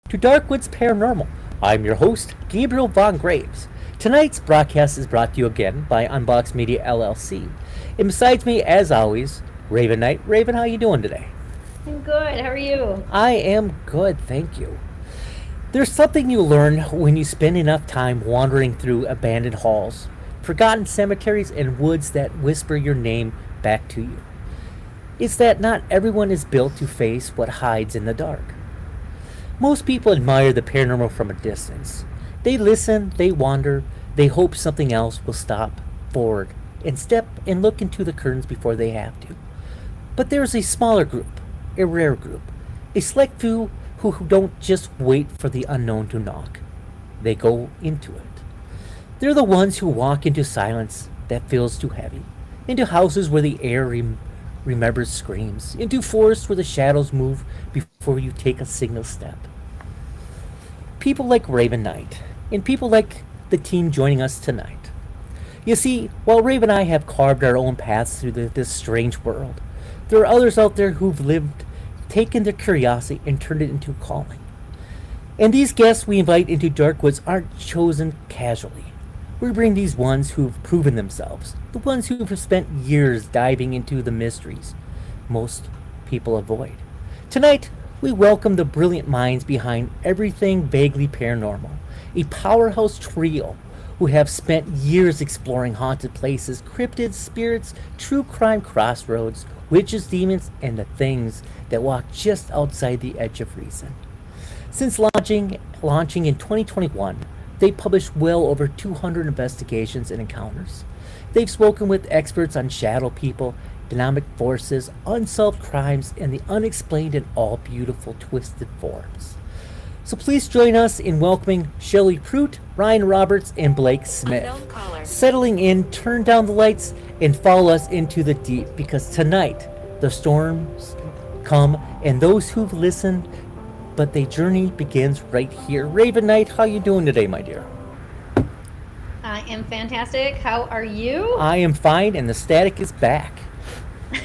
to Darkwoods Paranormal. I'm your host, Gabriel Von Graves. Tonight's broadcast is brought to you again by Unbox Media LLC. And besides me, as always, Raven Knight. Raven, how you doing today? I'm good. How are you? I am good, thank you. There's something you learn when you spend enough time wandering through abandoned halls, forgotten cemeteries, and woods that whisper your name back to you. It's that not everyone is built to face what hides in the dark. Most people admire the paranormal from a distance. They listen, they wander, they hope something else will stop forward and step and look into the curtains before they have to. But there's a smaller group, a rare group, a select few who don't just wait for the unknown to knock. They go into it. They're the ones who walk into silence that feels too heavy, into houses where the air remembers screams, into forests where the shadows move before you take a single step. People like Raven Knight, and people like the team joining us tonight. You see, while Raven and I have carved our own paths through this strange world, there are others out there who've taken their curiosity and turned it into a calling. And these guests we invite into Darkwoods aren't chosen casually. We bring these ones who've proven themselves, the ones who have spent years diving into the mysteries most people avoid. Tonight, we welcome the brilliant minds behind everything vaguely paranormal, a powerhouse trio who have spent years exploring haunted places, cryptids, spirits, true crime crossroads, witches, demons, and the things that walk just outside the edge of reason. Since launching in 2021, they published well over 200 investigations and encounters. They've spoken with experts on shadow people, dynamic forces, unsolved crimes, and the unexplained in all beautiful twisted forms. So please join us in welcoming Shelley Prout, Ryan Roberts, and Blake Smith. Settling in, turn down the lights, and follow us into the deep, because tonight the storms come, and those who've listened, but the journey begins right here. Raven Knight, how you doing today, my dear? I am fantastic. How are you? I am fine, and the static is back.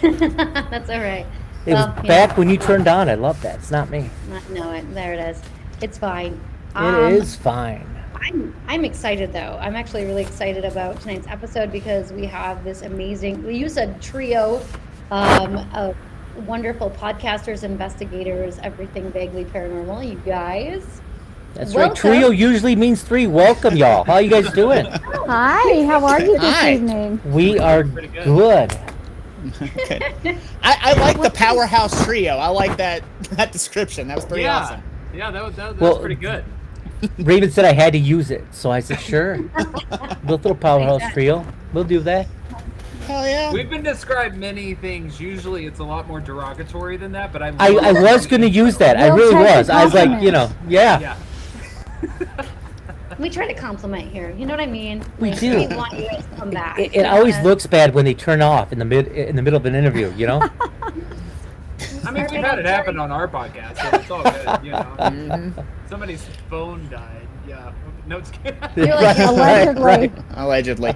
That's all right. It was back when you turned on. I love that. It's not me. No, there it is. It's fine. It is fine. I'm excited though. I'm actually really excited about tonight's episode because we have this amazing. You said trio of wonderful podcasters, investigators, everything vaguely paranormal. You guys. That's welcome. Right. Trio usually means three. Welcome, y'all. How you guys doing? Hi. How are you this evening? We are good. Okay. I like the powerhouse trio. I like that description. That was pretty awesome. Yeah, that was pretty good. Raven said I had to use it, so I said, sure. The little powerhouse trio. We'll do that. Hell yeah. We've been described many things. Usually it's a lot more derogatory than that, but I was going to use that. I really was. I was like, yeah. We try to compliment here. You know what I mean? We do. We want you guys to come back. It always looks bad when they turn off in the middle of an interview, you know? I mean, we've had it happen on our podcast, so it's all good, you know. Mm-hmm. Somebody's phone died. Yeah. No, it's kidding. Like, allegedly. Right. Allegedly.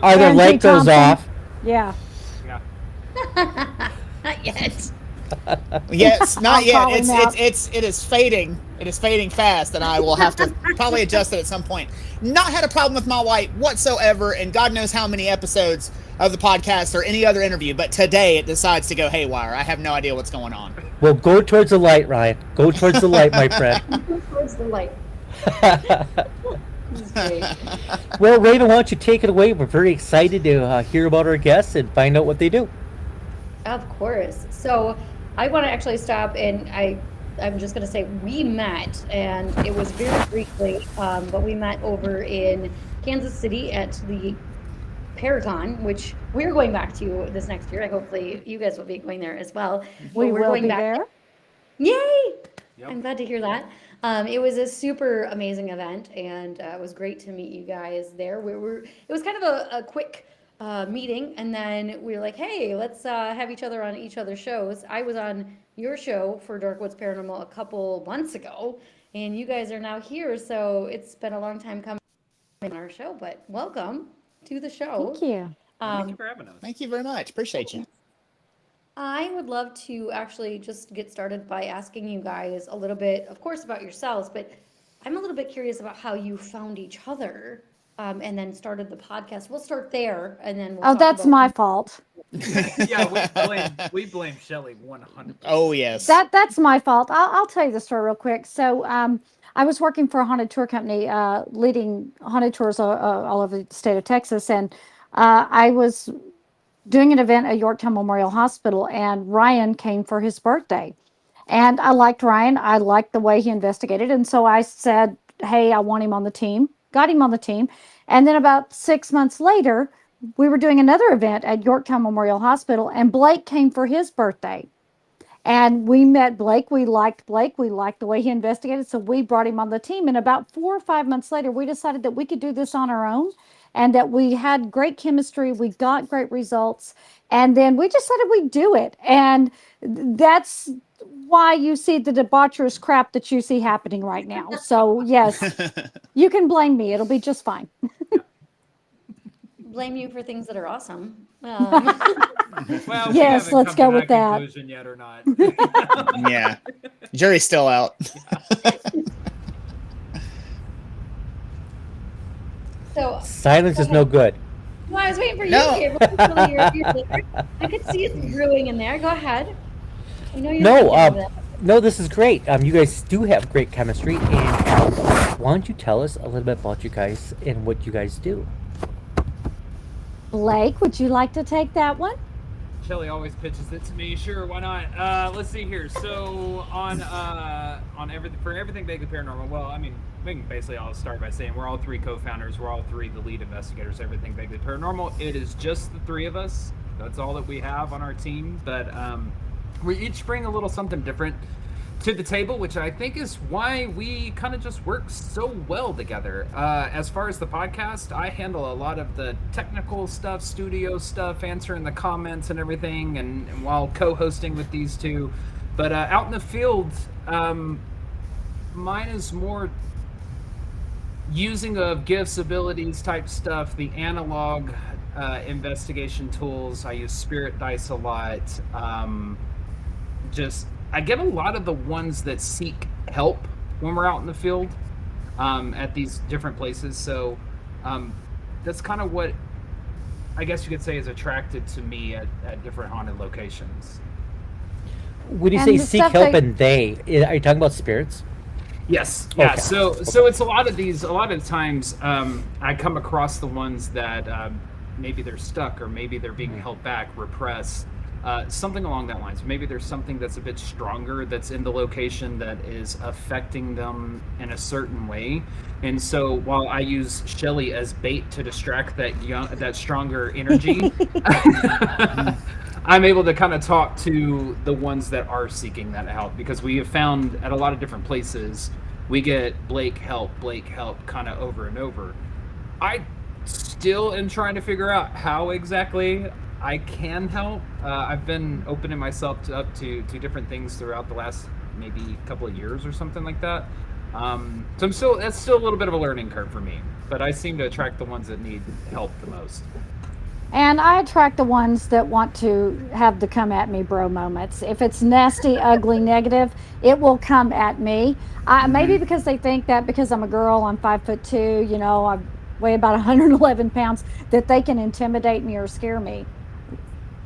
Either light goes off. Yeah. Not yet. Yes, not yet. It is fading. It is fading fast, and I will have to probably adjust it at some point. Not had a problem with my light whatsoever, and God knows how many episodes of the podcast or any other interview, but today it decides to go haywire. I have no idea what's going on. Well, go towards the light, Ryan. Go towards the light, my friend. Go towards the light. Well, Raven, why don't you take it away? We're very excited to hear about our guests and find out what they do. Of course. So I want to actually stop, and I'm just going to say we met, and it was very briefly, but we met over in Kansas City at the Paragon, which we're going back to this next year. Hopefully you guys will be going there as well. We will be there. Yay! Yep. I'm glad to hear that. It was a super amazing event, and it was great to meet you guys there. It was kind of a quick meeting, and then we were like, hey, let's have each other on each other's shows. I was on your show for Darkwoods Paranormal a couple months ago, and you guys are now here, so it's been a long time coming on our show, but welcome to the show. Thank you. Thank you for having us. Thank you very much. Appreciate you. I would love to actually just get started by asking you guys a little bit, of course, about yourselves, but I'm a little bit curious about how you found each other, and then started the podcast. We'll start there, and then we'll Oh, talk that's about my fault. Yeah, we blame Shelly 100%. Oh yes. That's my fault. I'll tell you the story real quick. So, I was working for a haunted tour company, leading haunted tours all over the state of Texas, and I was doing an event at Yorktown Memorial Hospital, and Ryan came for his birthday. And I liked Ryan. I liked the way he investigated. And so I said, hey, I want him on the team. Got him on the team. And then about 6 months later, we were doing another event at Yorktown Memorial Hospital, and Blake came for his birthday. And we met Blake. We liked Blake. We liked the way he investigated. So we brought him on the team. And about 4 or 5 months later, we decided that we could do this on our own and that we had great chemistry. We got great results. And then we decided we'd do it. And that's why you see the debaucherous crap that you see happening right now. So, yes, you can blame me. It'll be just fine. blame you for things that are awesome. Well, yes, let's go with that. Conclusion yet or not? Yeah, jury's still out. So Silence is no good. no, I was waiting for you. No. I could see it brewing in there. Go ahead. I know you're No, thinking of that. no, this is great. You guys do have great chemistry, and why don't you tell us a little bit about you guys and what you guys do? Blake, would you like to take that one? Shelly always pitches it to me. Sure, why not? Let's see here. So on everything Vaguely Paranormal. Well, I mean, basically, I'll start by saying we're all three co-founders. We're all three the lead investigators. Everything Vaguely Paranormal. It is just the three of us. That's all that we have on our team. But we each bring a little something different to the table, which I think is why we kind of just work so well together. As far as the podcast, I handle a lot of the technical stuff, studio stuff, answering the comments and everything, and while co-hosting with these two. But out in the field, mine is more using of gifts, abilities type stuff, the analog investigation tools. I use spirit dice a lot. I get a lot of the ones that seek help when we're out in the field at these different places. So that's kind of what I guess you could say is attracted to me at different haunted locations. When you And say the seek stuff help that- and they, are you talking about spirits? Yes. Yeah. Okay. So it's a lot of the times I come across the ones that maybe they're stuck, or maybe they're being held back, repressed. Something along that lines. Maybe there's something that's a bit stronger that's in the location that is affecting them in a certain way. And so while I use Shelly as bait to distract that stronger energy, I'm able to kind of talk to the ones that are seeking that help, because we have found at a lot of different places, we get Blake help kind of over and over. I still am trying to figure out how exactly I can help. I've been opening myself up to different things throughout the last maybe couple of years or something like that. So that's still a little bit of a learning curve for me, but I seem to attract the ones that need help the most. And I attract the ones that want to have the come at me bro moments. If it's nasty, ugly, negative, it will come at me. Maybe because they think that because I'm a girl, I'm 5'2", I weigh about 111 pounds, that they can intimidate me or scare me.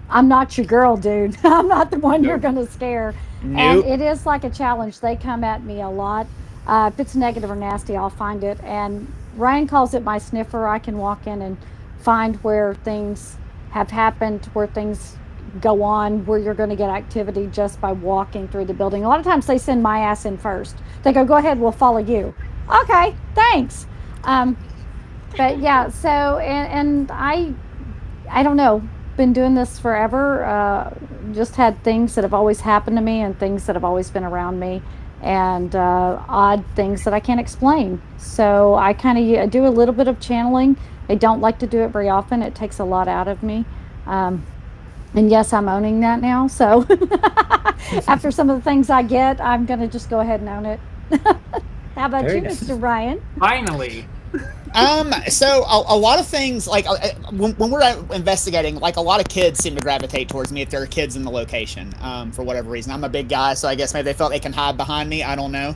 I'm not your girl, dude. I'm not the one you're going to scare. Nope. And it is like a challenge. They come at me a lot. If it's negative or nasty, I'll find it. And Ryan calls it my sniffer. I can walk in and find where things have happened, where things go on, where you're going to get activity just by walking through the building. A lot of times they send my ass in first. They go ahead, we'll follow you. Okay, thanks. But yeah, so, and I don't know, been doing this forever. Just had things that have always happened to me and things that have always been around me, and odd things that I can't explain. So I kind of do a little bit of channeling. I don't like to do it very often. It takes a lot out of me. And yes, I'm owning that now. So after some of the things I get, I'm going to just go ahead and own it. How about Very you, nice. Mr. Ryan? Finally, So a lot of things, like when we're out investigating, like a lot of kids seem to gravitate towards me if there are kids in the location, for whatever reason. I'm a big guy, so I guess maybe they felt they can hide behind me. I don't know.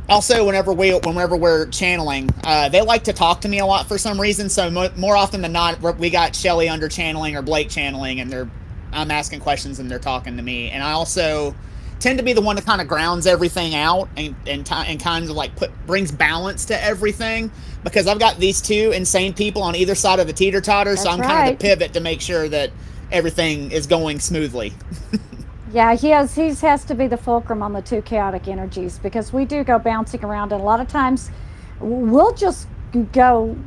Also, whenever we're channeling, they like to talk to me a lot for some reason. So more often than not, we got Shelly under channeling or Blake channeling, and I'm asking questions and they're talking to me. And I also tend to be the one that kind of grounds everything out and kind of like brings balance to everything, because I've got these two insane people on either side of the teeter-totter. So I'm kind of the pivot to make sure that everything is going smoothly. Yeah, he has to be the fulcrum on the two chaotic energies, because we do go bouncing around, and a lot of times we'll just go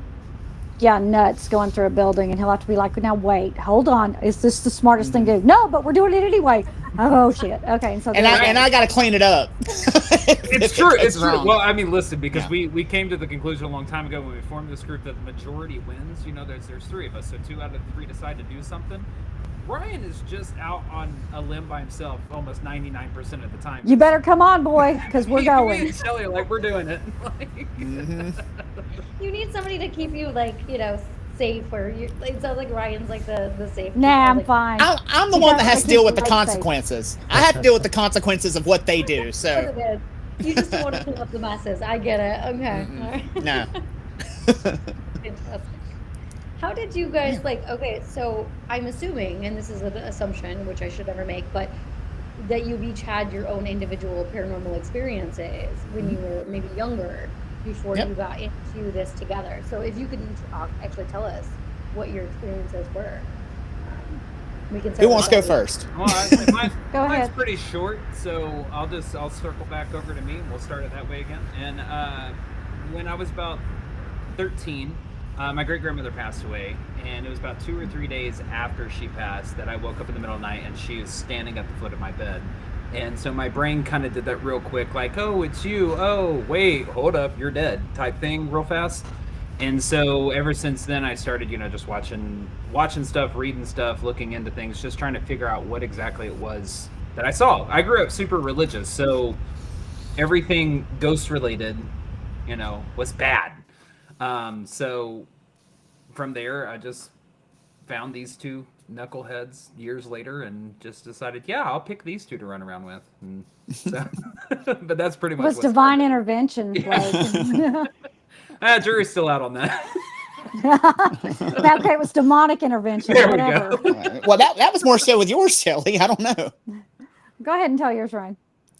nuts going through a building, and he'll have to be like, now wait, hold on, is this the smartest thing to do? No, but we're doing it anyway. Oh shit. Okay. And so I got to clean it up. It's true. It's true. Well, I mean, listen, because we came to the conclusion a long time ago when we formed this group that the majority wins. You know, there's three of us, so 2 out of 3 decide to do something. Ryan is just out on a limb by himself almost 99% of the time. You better come on, boy, because we're going. Me and Shelly are like, we're doing it. You need somebody to keep you, like, you know, safe, or it sounds like Ryan's like the safe. Nah, I'm fine. I'm the one that has to deal with the consequences. I have to deal with the consequences of what they do. So you just don't want to clean up the messes. I get it. Okay. All right. No. Fantastic. How did you guys okay, so I'm assuming, and this is an assumption, which I should never make, but that you've each had your own individual paranormal experiences when you were maybe younger, before you got into this together. So if you could actually tell us what your experiences were. We can. Who wants to go first? Well, Go ahead. Mine's pretty short, so I'll circle back over to me, and we'll start it that way again. And when I was about 13, my great-grandmother passed away, and it was about 2 or 3 days after she passed that I woke up in the middle of the night, and she was standing at the foot of my bed. And so my brain kind of did that real quick, like, oh, it's you. Oh, wait, hold up, you're dead type thing real fast. And so ever since then, I started, just watching stuff, reading stuff, looking into things, just trying to figure out what exactly it was that I saw. I grew up super religious, so everything ghost-related, was bad. So from there, I just found these two knuckleheads years later and just decided, I'll pick these two to run around with. And so, but that's pretty much it was divine intervention. Jury's still out on that. Okay, it was demonic intervention. There whatever. We go. Well, that was more so with yours, Shelly. I don't know. Go ahead and tell yours, Ryan.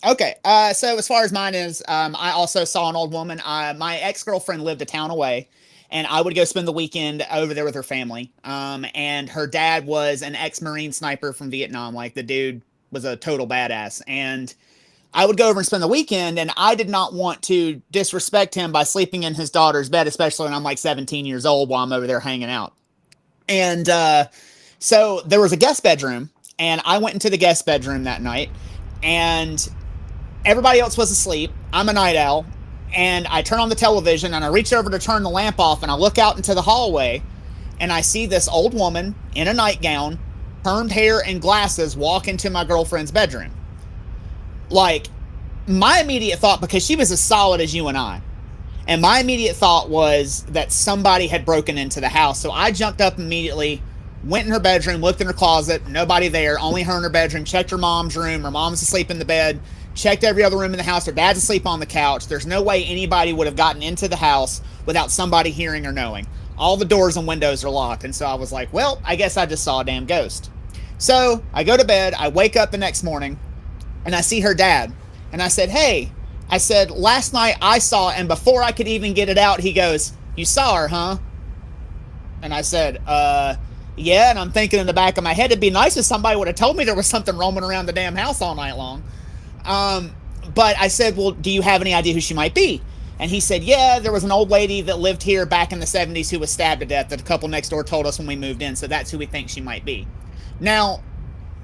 Okay, so as far as mine is, I also saw an old woman. My ex-girlfriend lived a town away, and I would go spend the weekend over there with her family. And her dad was an ex-Marine sniper from Vietnam. Like, the dude was a total badass. And I would go over and spend the weekend, and I did not want to disrespect him by sleeping in his daughter's bed, especially when I'm like 17 years old while I'm over there hanging out. And so there was a guest bedroom, and I went into the guest bedroom that night, and everybody else was asleep. I'm a night owl. And I turn on the television, and I reach over to turn the lamp off, and I look out into the hallway, and I see this old woman in a nightgown, permed hair and glasses walk into my girlfriend's bedroom. Like, my immediate thought, because she was as solid as you and I, and my immediate thought was that somebody had broken into the house. So I jumped up immediately, went in her bedroom, looked in her closet, nobody there, only her in her bedroom, checked her mom's room. Her mom's asleep in the bed. Checked every other room in the house. Her dad's asleep on the couch. There's no way anybody would have gotten into the house without somebody hearing or knowing. All the doors and windows are locked. And so I was like, well, I guess I just saw a damn ghost. So I go to bed. I wake up the next morning, and I see her dad. And I said, hey, last night I saw, and before I could even get it out, he goes, you saw her, huh? And I said, yeah. And I'm thinking in the back of my head, it'd be nice if somebody would have told me there was something roaming around the damn house all night long. But I said, well, do you have any idea who she might be? And he said, yeah, there was an old lady that lived here back in the 70s who was stabbed to death that a couple next door told us when we moved in. So that's who we think she might be. Now,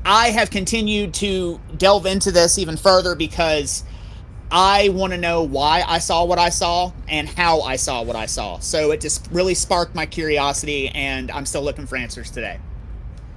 I have continued to delve into this even further because I want to know why I saw what I saw and how I saw what I saw. So it just really sparked my curiosity, and I'm still looking for answers today.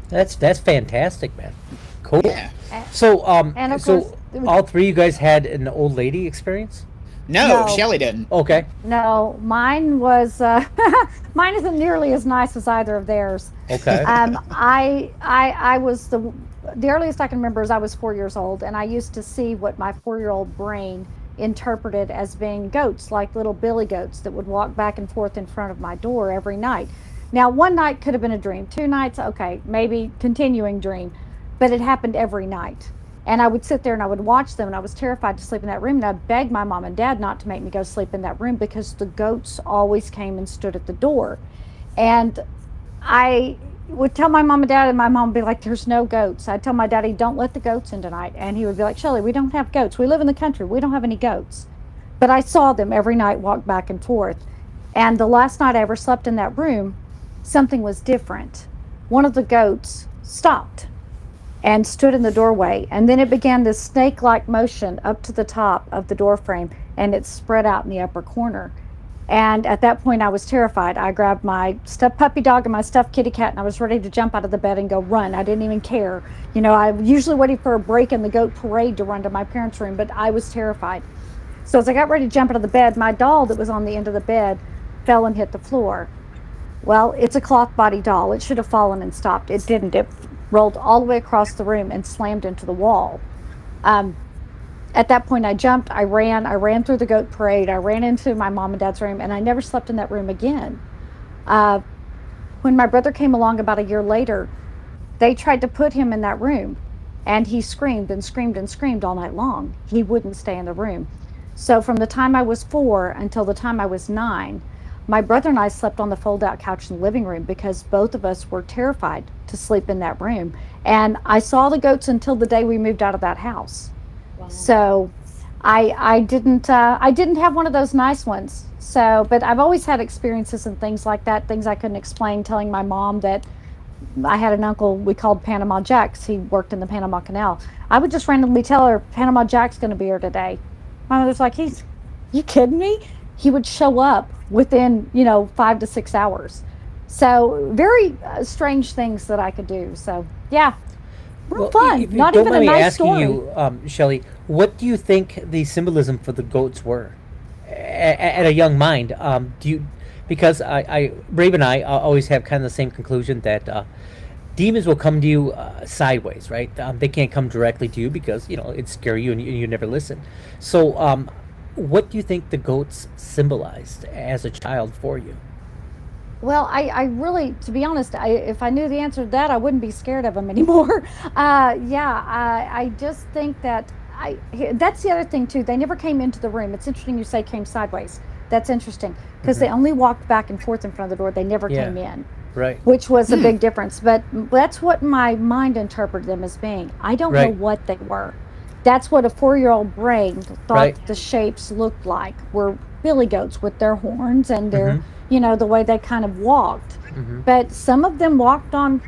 That's fantastic, man. Cool. Yeah. So, And of course, all three of you guys had an old lady experience? No, No. Shelly didn't. Okay. No, mine was mine isn't nearly as nice as either of theirs. Okay. I was the earliest I can remember is I was 4 years old, and I used to see what my 4-year-old brain interpreted as being goats, like little billy goats that would walk back and forth in front of my door every night. Now, one night could have been a dream, 2 nights, okay, maybe continuing dream, but it happened every night. And I would sit there and I would watch them, and I was terrified to sleep in that room. And I begged my mom and dad not to make me go sleep in that room because the goats always came and stood at the door. And I would tell my mom and dad, and my mom would be like, "There's no goats." I'd tell my daddy, "Don't let the goats in tonight." And he would be like, "Shelly, we don't have goats. We live in the country. We don't have any goats." But I saw them every night walk back and forth. And the last night I ever slept in that room, something was different. One of the goats stopped and stood in the doorway. And then it began this snake-like motion up to the top of the door frame, and it spread out in the upper corner. And at that point, I was terrified. I grabbed my stuffed puppy dog and my stuffed kitty cat, and I was ready to jump out of the bed and go run. I didn't even care. You know, I usually waited for a break in the goat parade to run to my parents' room, but I was terrified. So as I got ready to jump out of the bed, my doll that was on the end of the bed fell and hit the floor. Well, it's a cloth body doll. It should have fallen and stopped. It didn't. It rolled all the way across the room and slammed into the wall. At that point, I jumped, I ran through the goat parade, I ran into my mom and dad's room, and I never slept in that room again. When my brother came along about a year later, they tried to put him in that room, and he screamed and screamed and screamed all night long. He wouldn't stay in the room. So from the time I was 4 until the time I was 9, my brother and I slept on the fold-out couch in the living room because both of us were terrified to sleep in that room. And I saw the goats until the day we moved out of that house. Wow. So I didn't have one of those nice ones. So, but I've always had experiences and things like that, things I couldn't explain, telling my mom that I had an uncle we called Panama Jack's. He worked in the Panama Canal. I would just randomly tell her, "Panama Jack's going to be here today." My mother's like, "You kidding me?" He would show up within, 5 to 6 hours. So very strange things that I could do. So yeah, real fun. If you Not don't even a mind me nice asking story. you, Shelley, what do you think the symbolism for the goats were at a young mind? Because Brave and I always have kind of the same conclusion that demons will come to you sideways, right? They can't come directly to you because it'd scare you and you never listen. So, what do you think the goats symbolized as a child for you? Well, I really, to be honest, if I knew the answer to that, I wouldn't be scared of them anymore. I just think that that's the other thing too. They never came into the room. It's interesting you say came sideways. That's interesting because they only walked back and forth in front of the door. They never Yeah. came in, Right. which was a big difference. But that's what my mind interpreted them as being. I don't know Right. what they were. That's what a 4-year-old brain thought Right. the shapes looked like, were billy goats with their horns and their, Mhm. the way they kind of walked. Hmm. But some of them walked on,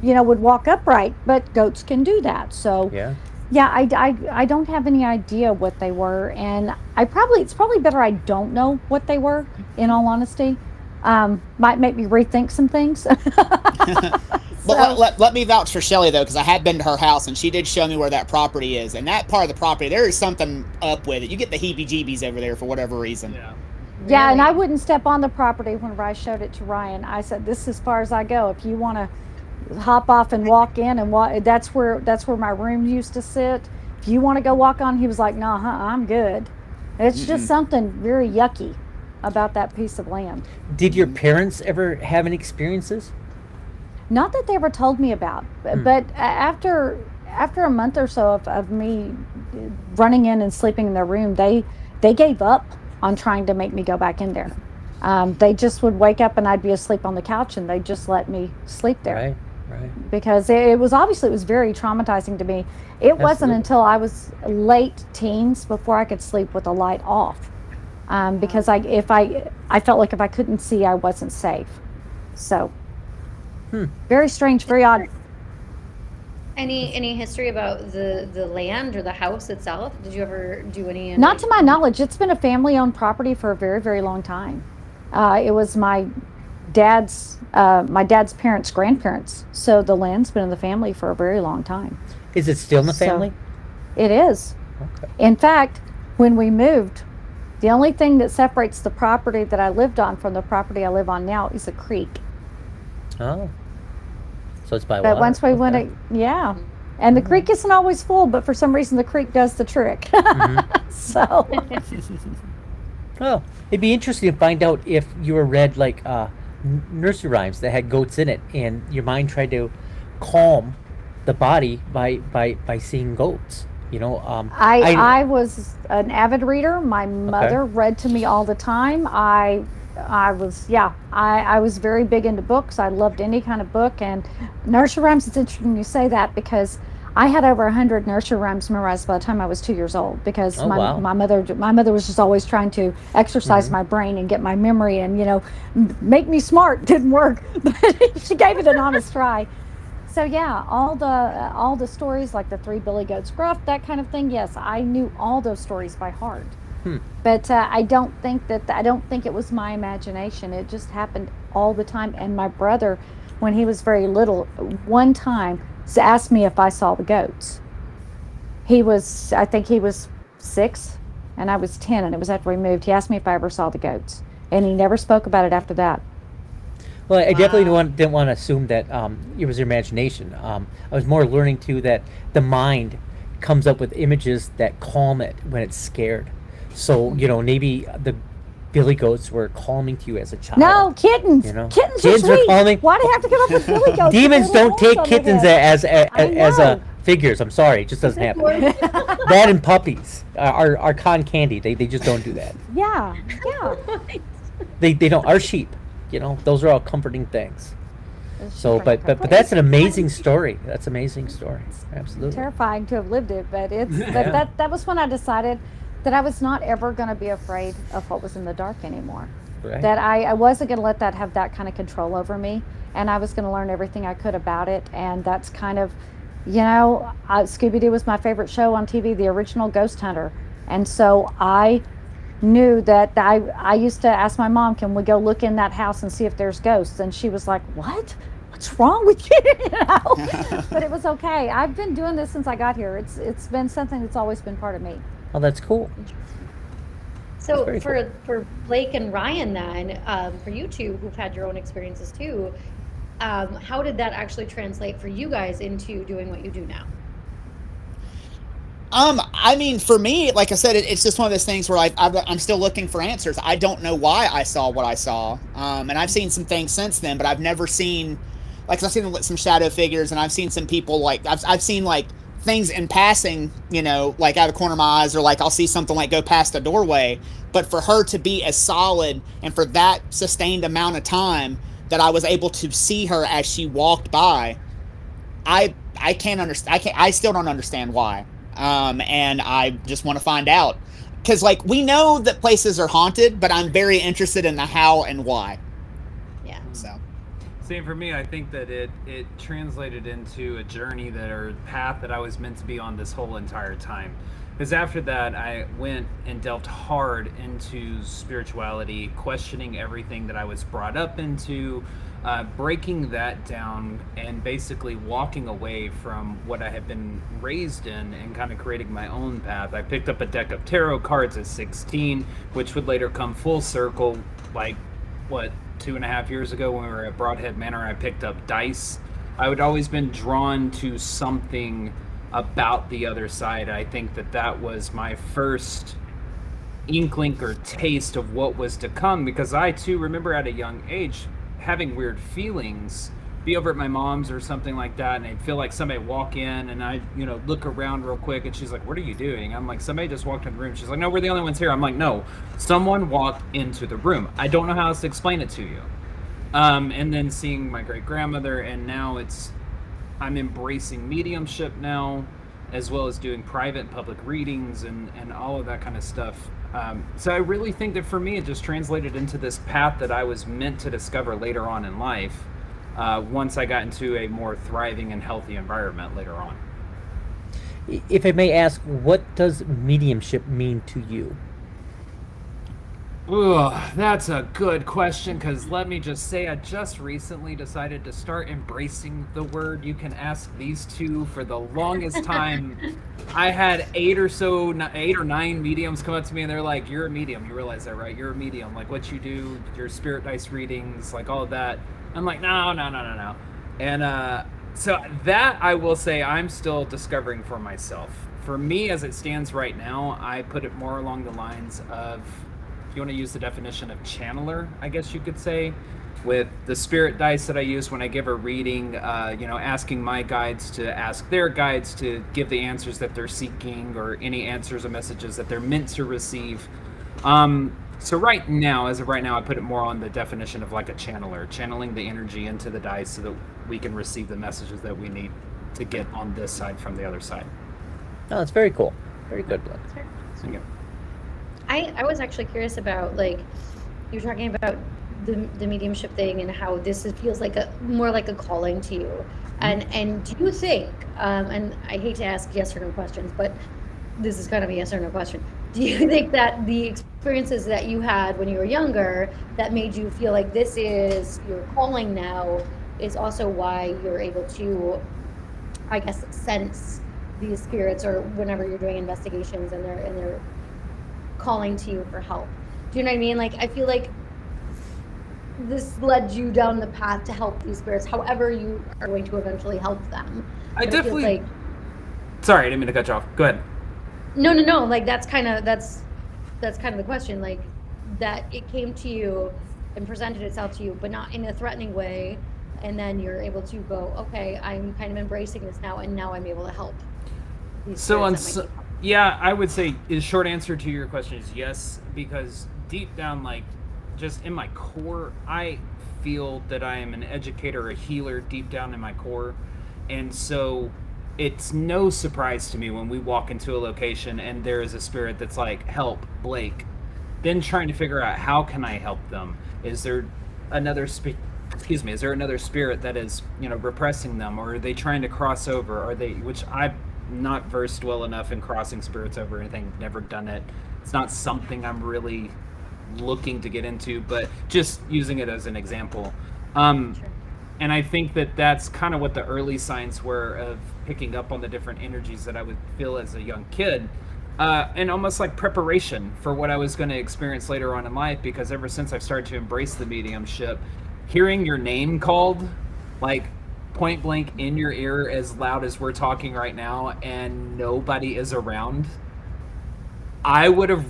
would walk upright, but goats can do that. So Yeah. yeah, I don't have any idea what they were. And it's probably better I don't know what they were, in all honesty. Might make me rethink some things. But So- let me vouch for Shelly though, because I had been to her house and she did show me where that property is. And that part of the property, there is something up with it. You get the heebie-jeebies over there for whatever reason. Yeah. Yeah, and I Really? wouldn't step on the property whenever I showed it to Ryan. I said, "This is as far as I go. If you want to hop off and walk in and walk, that's where my room used to sit. If you want to go walk on," he was like, "No, I'm good." It's just something very yucky about that piece of land. Did your parents ever have any experiences? Not that they ever told me about, but after a month or so of me running in and sleeping in their room, they gave up on trying to make me go back in there. They just would wake up and I'd be asleep on the couch, and they just let me sleep there. Right. Right. Because it was very traumatizing to me. It wasn't Absolutely. until I was late teens before I could sleep with the light off, because I felt like if I couldn't see, I wasn't safe. So very strange, very odd. Any history about the land or the house itself? Did you ever do any? Not to my knowledge. It's been a family-owned property for a very, very long time. It was my dad's parents' grandparents, so the land's been in the family for a very long time. Is it still in the So- family? It is. Okay. In fact, when we moved, The only thing that separates the property that I lived on from the property I live on now is a creek. Oh. So it's by But water. once we went, Okay. yeah. And the creek isn't always full, but for some reason the creek does the trick. So, Oh, it'd be interesting to find out if you were read like nursery rhymes that had goats in it, and your mind tried to calm the body by seeing goats. You know, I was an avid reader. My mother read to me all the time. I was very big into books. I loved any kind of book, and nursery rhymes. It's interesting you say that because I had over 100 nursery rhymes memorized by the time I was 2 years old. Because Oh, wow. my mother was just always trying to exercise my brain and get my memory and make me smart. Didn't work, but she gave it an honest try. So yeah, all the stories like the Three Billy Goats Gruff, that kind of thing. Yes, I knew all those stories by heart. But I don't think it was my imagination. It just happened all the time. And my brother, when he was very little, one time asked me if I saw the goats. I think he was 6, and I was 10, and it was after we moved. He asked me if I ever saw the goats, and he never spoke about it after that. well, I definitely didn't want to assume that it was your imagination. I was more learning too that the mind comes up with images that calm it when it's scared. So maybe the billy goats were calming to you as a child. No, kittens. Kittens are are sweet. calming. Why do you have to come up with billy goats? Demons With little don't take horns on their kittens head? as know. figures. I'm sorry, it just doesn't happen. That and puppies are cotton candy. They just don't do that. Yeah. They don't. Our sheep, those are all comforting things. It's So, different. but that's an amazing story. That's an amazing story. Absolutely. Terrifying to have lived it, but that was when I decided that I was not ever going to be afraid of what was in the dark anymore. Right. That I wasn't going to let that have that kind of control over me, and I was going to learn everything I could about it. And that's kind of, Scooby-Doo was my favorite show on TV, the original Ghost Hunter, and so I knew that I used to ask my mom, can we go look in that house and see if there's ghosts? And she was like, what? What's wrong with you? But it was okay. I've been doing this since I got here. It's been something that's always been part of me. Oh, that's cool. So That's very for Blake and Ryan then, for you two who've had your own experiences too, how did that actually translate for you guys into doing what you do now? I mean, for me, like I said, it's just one of those things where I'm still looking for answers. I don't know why I saw what I saw, and I've seen some things since then, but I've never seen, like, I've seen some shadow figures, and I've seen some people, like, I've seen, like, things in passing, like out of the corner of my eyes, or like I'll see something like go past a doorway, but for her to be as solid and for that sustained amount of time that I was able to see her as she walked by, I can't understand. I still don't understand why. And I just want to find out, because like we know that places are haunted, but I'm very interested in the how and why. Yeah. So Same for me. I think that it translated into a journey or path that I was meant to be on this whole entire time. Because after that, I went and delved hard into spirituality, questioning everything that I was brought up into, breaking that down, and basically walking away from what I had been raised in and kind of creating my own path. I picked up a deck of tarot cards at 16, which would later come full circle, like, 2.5 years ago when we were at Broadhead Manor. I picked up dice. I would always been drawn to something about the other side. I think that was my first inkling or taste of what was to come, because I too remember at a young age having weird feelings, be over at my mom's or something like that, and I'd feel like somebody walk in, and I look around real quick, and she's like, what are you doing? I'm like, somebody just walked in the room. She's like, no, we're the only ones here. I'm like, no, someone walked into the room. I don't know how else to explain it to you. And then seeing my great grandmother, and now I'm embracing mediumship now, as well as doing private and public readings and all of that kind of stuff. So I really think that for me, it just translated into this path that I was meant to discover later on in life, once I got into a more thriving and healthy environment later on. If I may ask, what does mediumship mean to you? Ooh, that's a good question, because let me just say I just recently decided to start embracing the word. You can ask these two. For the longest time, I had 8 or 9 mediums come up to me and they're like, "You're a medium. You realize that, right? You're a medium. Like what you do, your spirit dice readings, like all of that." I'm like, no. And so that I will say I'm still discovering for myself. For me, as it stands right now, I put it more along the lines of, if you want to use the definition of channeler, I guess you could say, with the spirit dice that I use when I give a reading, asking my guides to ask their guides to give the answers that they're seeking, or any answers or messages that they're meant to receive. So right now, as of right now, I put it more on the definition of like a channeler, channeling the energy into the dice so that we can receive the messages that we need to get on this side from the other side. Oh, it's very cool. Very good, Blood. So, yeah. I was actually curious about, like, you're talking about the mediumship thing and how feels like more like a calling to you. And do you think, and I hate to ask yes or no questions, but this is kind of a yes or no question. Do you think that the experiences that you had when you were younger that made you feel like this is your calling now is also why you're able to, I guess, sense these spirits, or whenever you're doing investigations and they're calling to you for help? Do you know what I mean? Like, I feel like this led you down the path to help these spirits, however you are going to eventually help them. I definitely. Sorry, I didn't mean to cut you off. Go ahead. No. Like, that's kind of the question. Like, that it came to you and presented itself to you, but not in a threatening way, and then you're able to go, okay, I'm kind of embracing this now, and now I'm able to help. Yeah, I would say the short answer to your question is yes, because deep down, like, just in my core, I feel that I am an educator, a healer deep down in my core. And so it's no surprise to me when we walk into a location and there is a spirit that's like, "Help, Blake." Then trying to figure out, how can I help them? Is there another is there another spirit that is, repressing them, or are they trying to cross over? Are they, which I'm not versed well enough in crossing spirits over or anything, never done it. It's not something I'm really looking to get into, but just using it as an example. And I think that that's kind of what the early signs were of picking up on the different energies that I would feel as a young kid. And almost like preparation for what I was going to experience later on in life, because ever since I've started to embrace the mediumship, hearing your name called, like, point blank in your ear as loud as we're talking right now, and nobody is around, I would have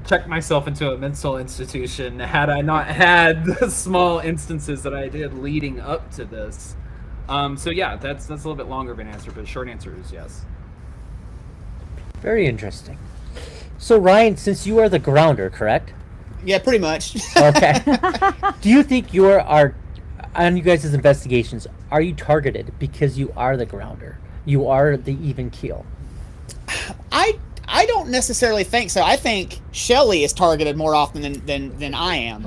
checked myself into a mental institution had I not had the small instances that I did leading up to this. So yeah, that's a little bit longer of an answer, but the short answer is yes. Very interesting. So Ryan, since you are the grounder, correct? Yeah, pretty much. Okay. Do you think on you guys' investigations, are you targeted because you are the grounder? You are the even keel? I don't necessarily think so. I think Shelly is targeted more often than I am.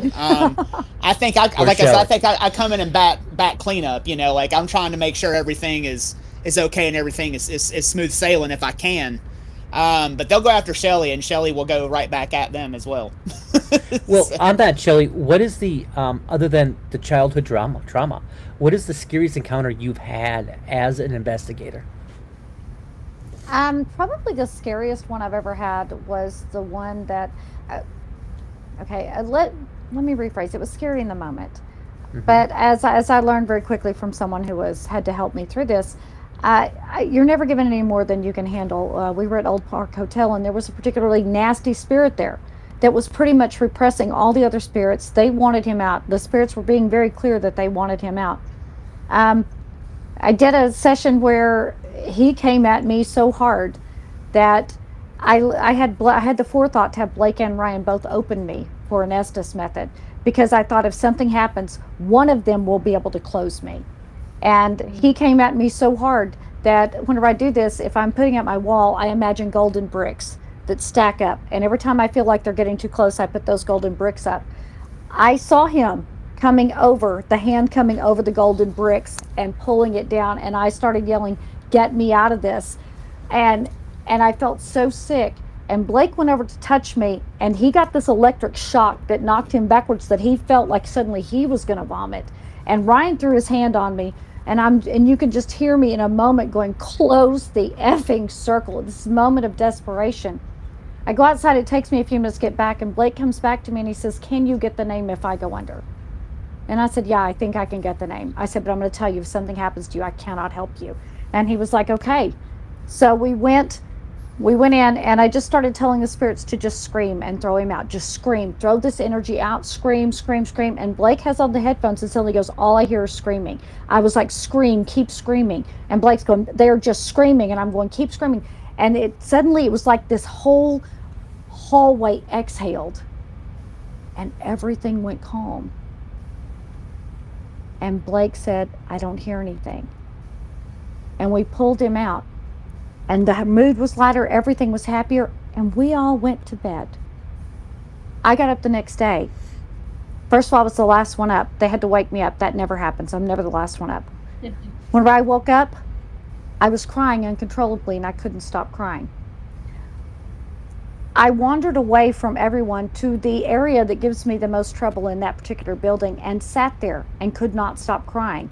I think I come in and bat cleanup. Like, I'm trying to make sure everything is okay and everything is smooth sailing if I can. But they'll go after Shelly, and Shelly will go right back at them as well. Well, on that, Shelly, what is the other than the childhood trauma? What is the scariest encounter you've had as an investigator? Probably the scariest one I've ever had was the one that, let me rephrase. It was scary in the moment, mm-hmm. But as I learned very quickly from someone who had to help me through this, you're never given any more than you can handle. We were at Old Park Hotel, and there was a particularly nasty spirit there that was pretty much repressing all the other spirits. They wanted him out. The spirits were being very clear that they wanted him out. I did a session where he came at me so hard that I had the forethought to have Blake and Ryan both open me for an Estes method, because I thought if something happens, one of them will be able to close me. And he came at me so hard that whenever I do this, if I'm putting up my wall, I imagine golden bricks that stack up. And every time I feel like they're getting too close, I put those golden bricks up. I saw him coming over the golden bricks and pulling it down, and I started yelling, "Get me out of this." And I felt so sick and Blake went over to touch me, and he got this electric shock that knocked him backwards, that he felt like suddenly he was going to vomit. And Ryan threw his hand on me, and you could just hear me in a moment going, close the effing circle. This moment of desperation. I go outside, it takes me a few minutes to get back, and Blake comes back to me and he says, can you get the name if I go under? And I said, yeah, I think I can get the name. I said, but I'm going to tell you, if something happens to you, I cannot help you. And he was like, okay. So we went in, and I just started telling the spirits to just scream and throw him out. Just scream, throw this energy out, scream, scream, scream. And Blake has on the headphones, and suddenly goes, all I hear is screaming. I was like, scream, keep screaming. And Blake's going, they're just screaming. And I'm going, keep screaming. And it was like this whole hallway exhaled, and everything went calm. And Blake said, I don't hear anything. And we pulled him out, and the mood was lighter, everything was happier, and we all went to bed. I got up the next day. First of all, I was the last one up. They had to wake me up. That never happens. I'm never the last one up. When I woke up, I was crying uncontrollably, and I couldn't stop crying. I wandered away from everyone to the area that gives me the most trouble in that particular building, and sat there and could not stop crying.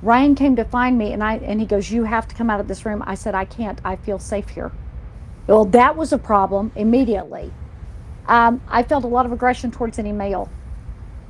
Ryan came to find me, and he goes, you have to come out of this room. I said, I can't. I feel safe here. Well, that was a problem immediately. I felt a lot of aggression towards any male.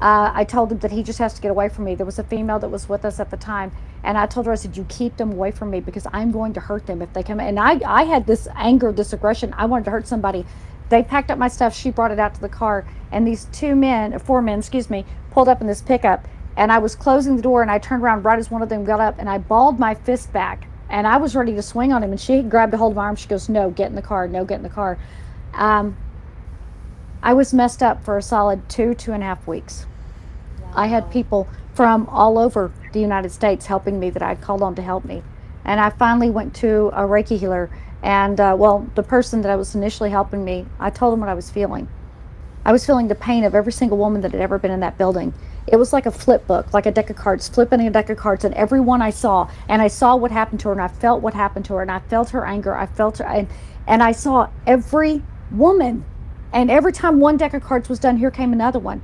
I told him that he just has to get away from me. There was a female that was with us at the time, and I told her, I said, you keep them away from me, because I'm going to hurt them if they come. And I had this anger, this aggression. I wanted to hurt somebody. They packed up my stuff. She brought it out to the car, and these four men, pulled up in this pickup, and I was closing the door, and I turned around right as one of them got up, and I balled my fist back, and I was ready to swing on him, and she grabbed a hold of my arm. She goes, no, get in the car. No, get in the car. I was messed up for a solid 2.5 weeks. Wow. I had people from all over the United States helping me that I'd called on to help me. And I finally went to a Reiki healer, and the person that was initially helping me, I told him what I was feeling. I was feeling the pain of every single woman that had ever been in that building. It was like a flip book, like a deck of cards, flipping a deck of cards, and every one I saw what happened to her, and I felt what happened to her, and I felt her anger, I felt her, and I saw every woman, and every time one deck of cards was done, here came another one.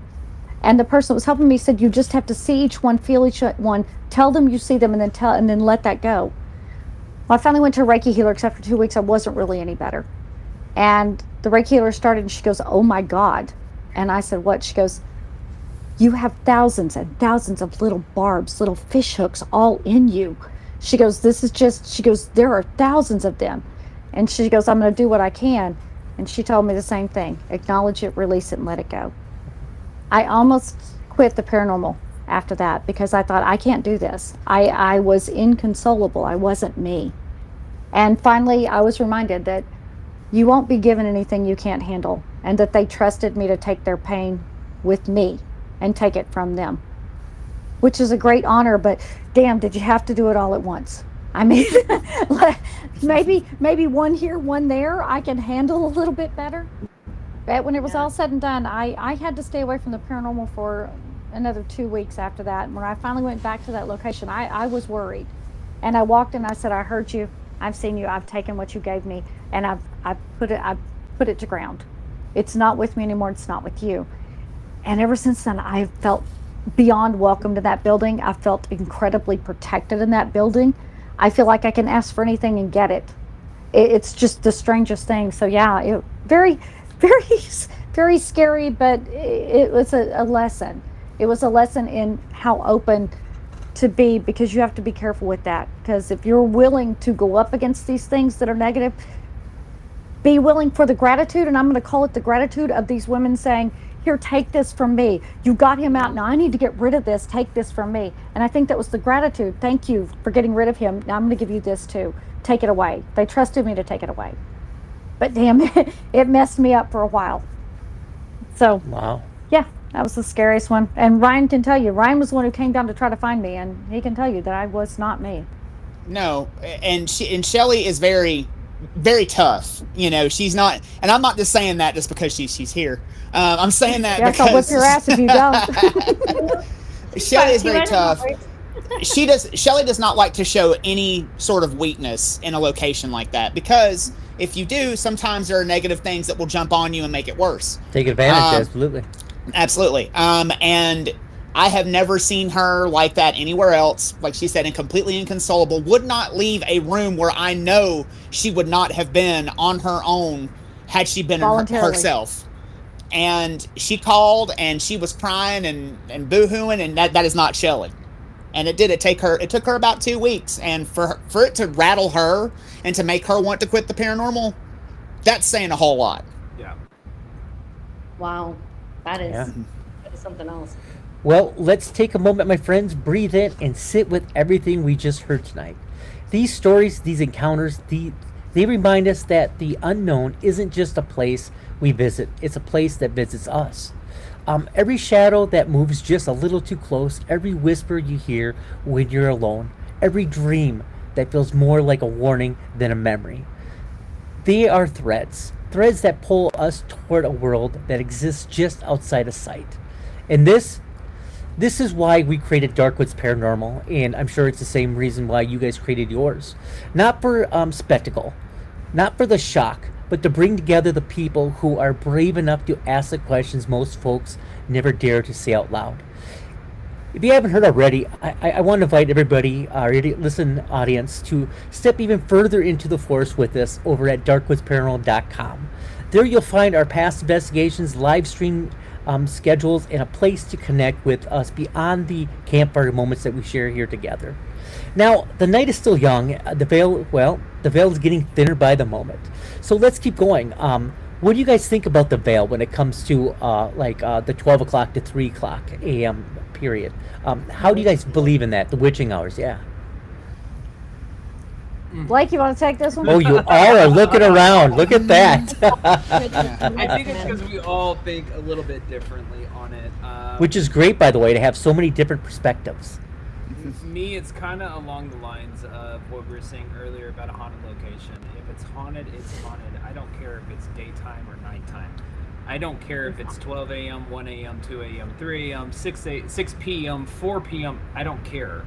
And the person that was helping me said, you just have to see each one, feel each one, tell them you see them, and then let that go. Well, I finally went to a Reiki healer, because after 2 weeks, I wasn't really any better. And the Reiki healer started, and she goes, oh my God. And I said, what? She goes, you have thousands and thousands of little barbs, little fish hooks all in you. She goes, there are thousands of them. And she goes, I'm going to do what I can. And she told me the same thing. Acknowledge it, release it, and let it go. I almost quit the paranormal after that, because I thought, I can't do this. I was inconsolable. I wasn't me. And finally, I was reminded that you won't be given anything you can't handle, and that they trusted me to take their pain with me and take it from them, which is a great honor. But damn, did you have to do it all at once? I mean, maybe one here, one there, I can handle a little bit better. But when it was all said and done, I had to stay away from the paranormal for another 2 weeks after that. And when I finally went back to that location, I was worried. And I walked in, I said, I heard you, I've seen you, I've taken what you gave me, and I put it to ground. It's not with me anymore, it's not with you. And ever since then, I felt beyond welcome to that building. I felt incredibly protected in that building. I feel like I can ask for anything and get it. It's just the strangest thing. So yeah, very, very, very scary, but it was a lesson. It was a lesson in how open to be, because you have to be careful with that. Because if you're willing to go up against these things that are negative, be willing for the gratitude, and I'm going to call it the gratitude of these women saying, here, take this from me. You got him out. Now I need to get rid of this. Take this from me. And I think that was the gratitude. Thank you for getting rid of him. Now I'm going to give you this too. Take it away. They trusted me to take it away. But damn, it messed me up for a while. So, wow. Yeah, that was the scariest one. And Ryan can tell you, Ryan was the one who came down to try to find me, and he can tell you that I was not me. No, and Shelly is very, very tough. You know, she's not, and I'm not just saying that just because she's here. I'm saying that yes, because I'll whip your ass if you don't. Shelly is very tough. Shelley does not like to show any sort of weakness in a location like that, because if you do, sometimes there are negative things that will jump on you and make it worse. Take advantage, absolutely. Absolutely. And I have never seen her like that anywhere else. Like she said, and completely inconsolable, would not leave a room where I know she would not have been on her own had she been herself. And she called and she was crying and boo-hooing, and that is not Shelley. And it took her about 2 weeks, and for it to rattle her and to make her want to quit the paranormal, that's saying a whole lot. Yeah. Wow. That is something else. Well, let's take a moment, my friends, breathe in and sit with everything we just heard tonight. These stories, these encounters, they remind us that the unknown isn't just a place we visit, it's a place that visits us. Every shadow that moves just a little too close, every whisper you hear when you're alone, every dream that feels more like a warning than a memory. They are threads that pull us toward a world that exists just outside of sight. And this is why we created Darkwoods Paranormal, and I'm sure it's the same reason why you guys created yours. Not for spectacle, not for the shock, but to bring together the people who are brave enough to ask the questions most folks never dare to say out loud. If you haven't heard already, I want to invite everybody, our listen audience, to step even further into the forest with us over at darkwoodsparanormal.com. There you'll find our past investigations, live stream schedules, and a place to connect with us beyond the campfire moments that we share here together. Now, the night is still young. The veil is getting thinner by the moment. So let's keep going. What do you guys think about the veil when it comes to the 12 o'clock to 3 o'clock a.m. period? How do you guys believe in that, the witching hours? Yeah. Blake, you want to take this one? Oh, you all are looking around. Look at that. I think it's because we all think a little bit differently on it. Which is great, by the way, to have so many different perspectives. Me, it's kind of along the lines of what we were saying earlier about a haunted location. If it's haunted, it's haunted. I don't care if it's daytime or nighttime. I don't care if it's 12 a.m., 1 a.m., 2 a.m., 3 a.m., 6 p.m., 4 p.m. I don't care.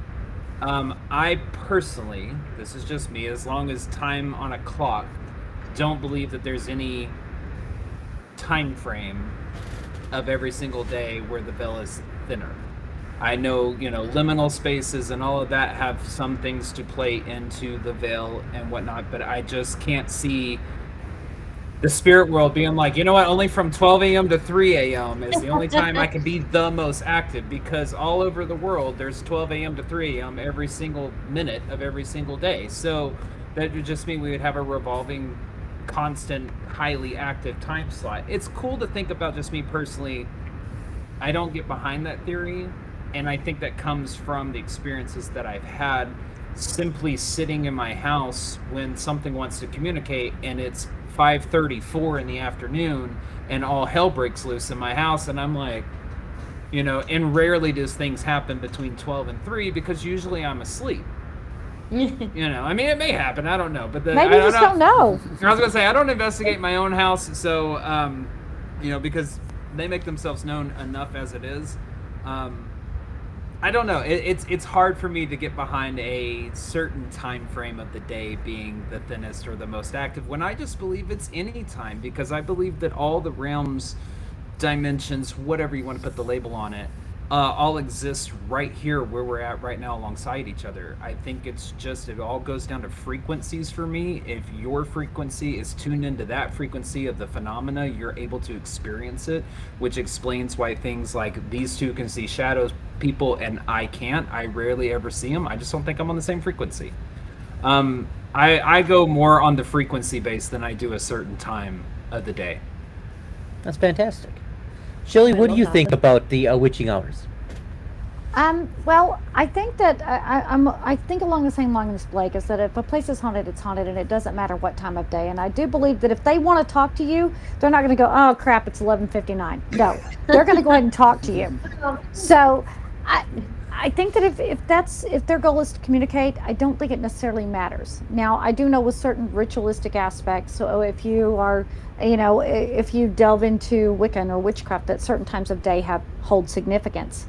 I personally, this is just me, as long as time on a clock, don't believe that there's any time frame of every single day where the veil is thinner. I know, liminal spaces and all of that have some things to play into the veil and whatnot, but I just can't see the spirit world being like, you know what, only from 12 a.m. to 3 a.m. is the only time I can be the most active, because all over the world there's 12 a.m. to 3 a.m. every single minute of every single day. So that would just mean we would have a revolving, constant, highly active time slot. It's cool to think about. Just me personally, I don't get behind that theory, and I think that comes from the experiences that I've had simply sitting in my house when something wants to communicate and it's 5:34 in the afternoon and all hell breaks loose in my house, and I'm like, and rarely does things happen between 12 and 3 because usually I'm asleep. I mean, it may happen, I don't know, but maybe you just don't know. I was gonna say, I don't investigate my own house, so because they make themselves known enough as it is. I don't know. It's hard for me to get behind a certain time frame of the day being the thinnest or the most active, when I just believe it's any time, because I believe that all the realms, dimensions, whatever you want to put the label on it, all exist right here where we're at right now alongside each other. I think it all goes down to frequencies for me. If your frequency is tuned into that frequency of the phenomena, you're able to experience it, which explains why things like these two can see shadows, people, and I can't. I rarely ever see them. I just don't think I'm on the same frequency. I go more on the frequency base than I do a certain time of the day. That's fantastic. Shelley, what do you think about the witching hours? Well, I think that I think along the same line as Blake, is that if a place is haunted, it's haunted, and it doesn't matter what time of day. And I do believe that if they want to talk to you, they're not going to go, oh crap, it's 11:59. No, they're going to go ahead and talk to you. So I think that if their goal is to communicate, I don't think it necessarily matters. Now, I do know with certain ritualistic aspects, so if you are, if you delve into Wiccan or witchcraft, that certain times of day hold significance.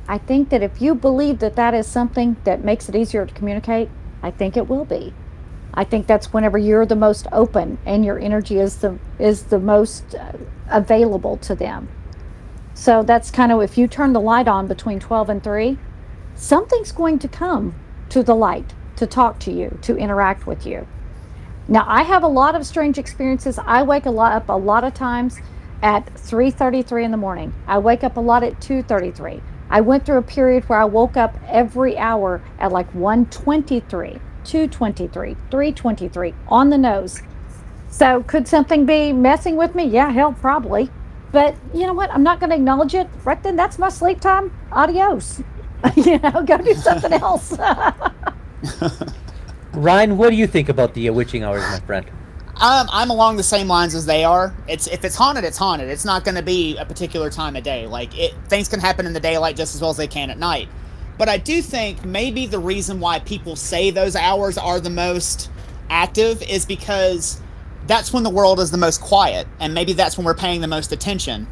I think that if you believe that that is something that makes it easier to communicate, I think it will be. I think that's whenever you're the most open and your energy is the most available to them. So that's kind of, if you turn the light on between 12 and 3, something's going to come to the light to talk to you, to interact with you. Now, I have a lot of strange experiences. I wake up a lot of times at 3:33 in the morning. I wake up a lot at 2:33. I went through a period where I woke up every hour at like 1:23, 2:23, 3:23 on the nose. So could something be messing with me? Yeah, hell, probably. But you know what? I'm not going to acknowledge it. Right then, that's my sleep time. Adios. Go do something else. Ryan, what do you think about the witching hours, my friend? I'm along the same lines as they are. If it's haunted, it's haunted. It's not going to be a particular time of day. Things can happen in the daylight just as well as they can at night. But I do think maybe the reason why people say those hours are the most active is because that's when the world is the most quiet, and maybe that's when we're paying the most attention.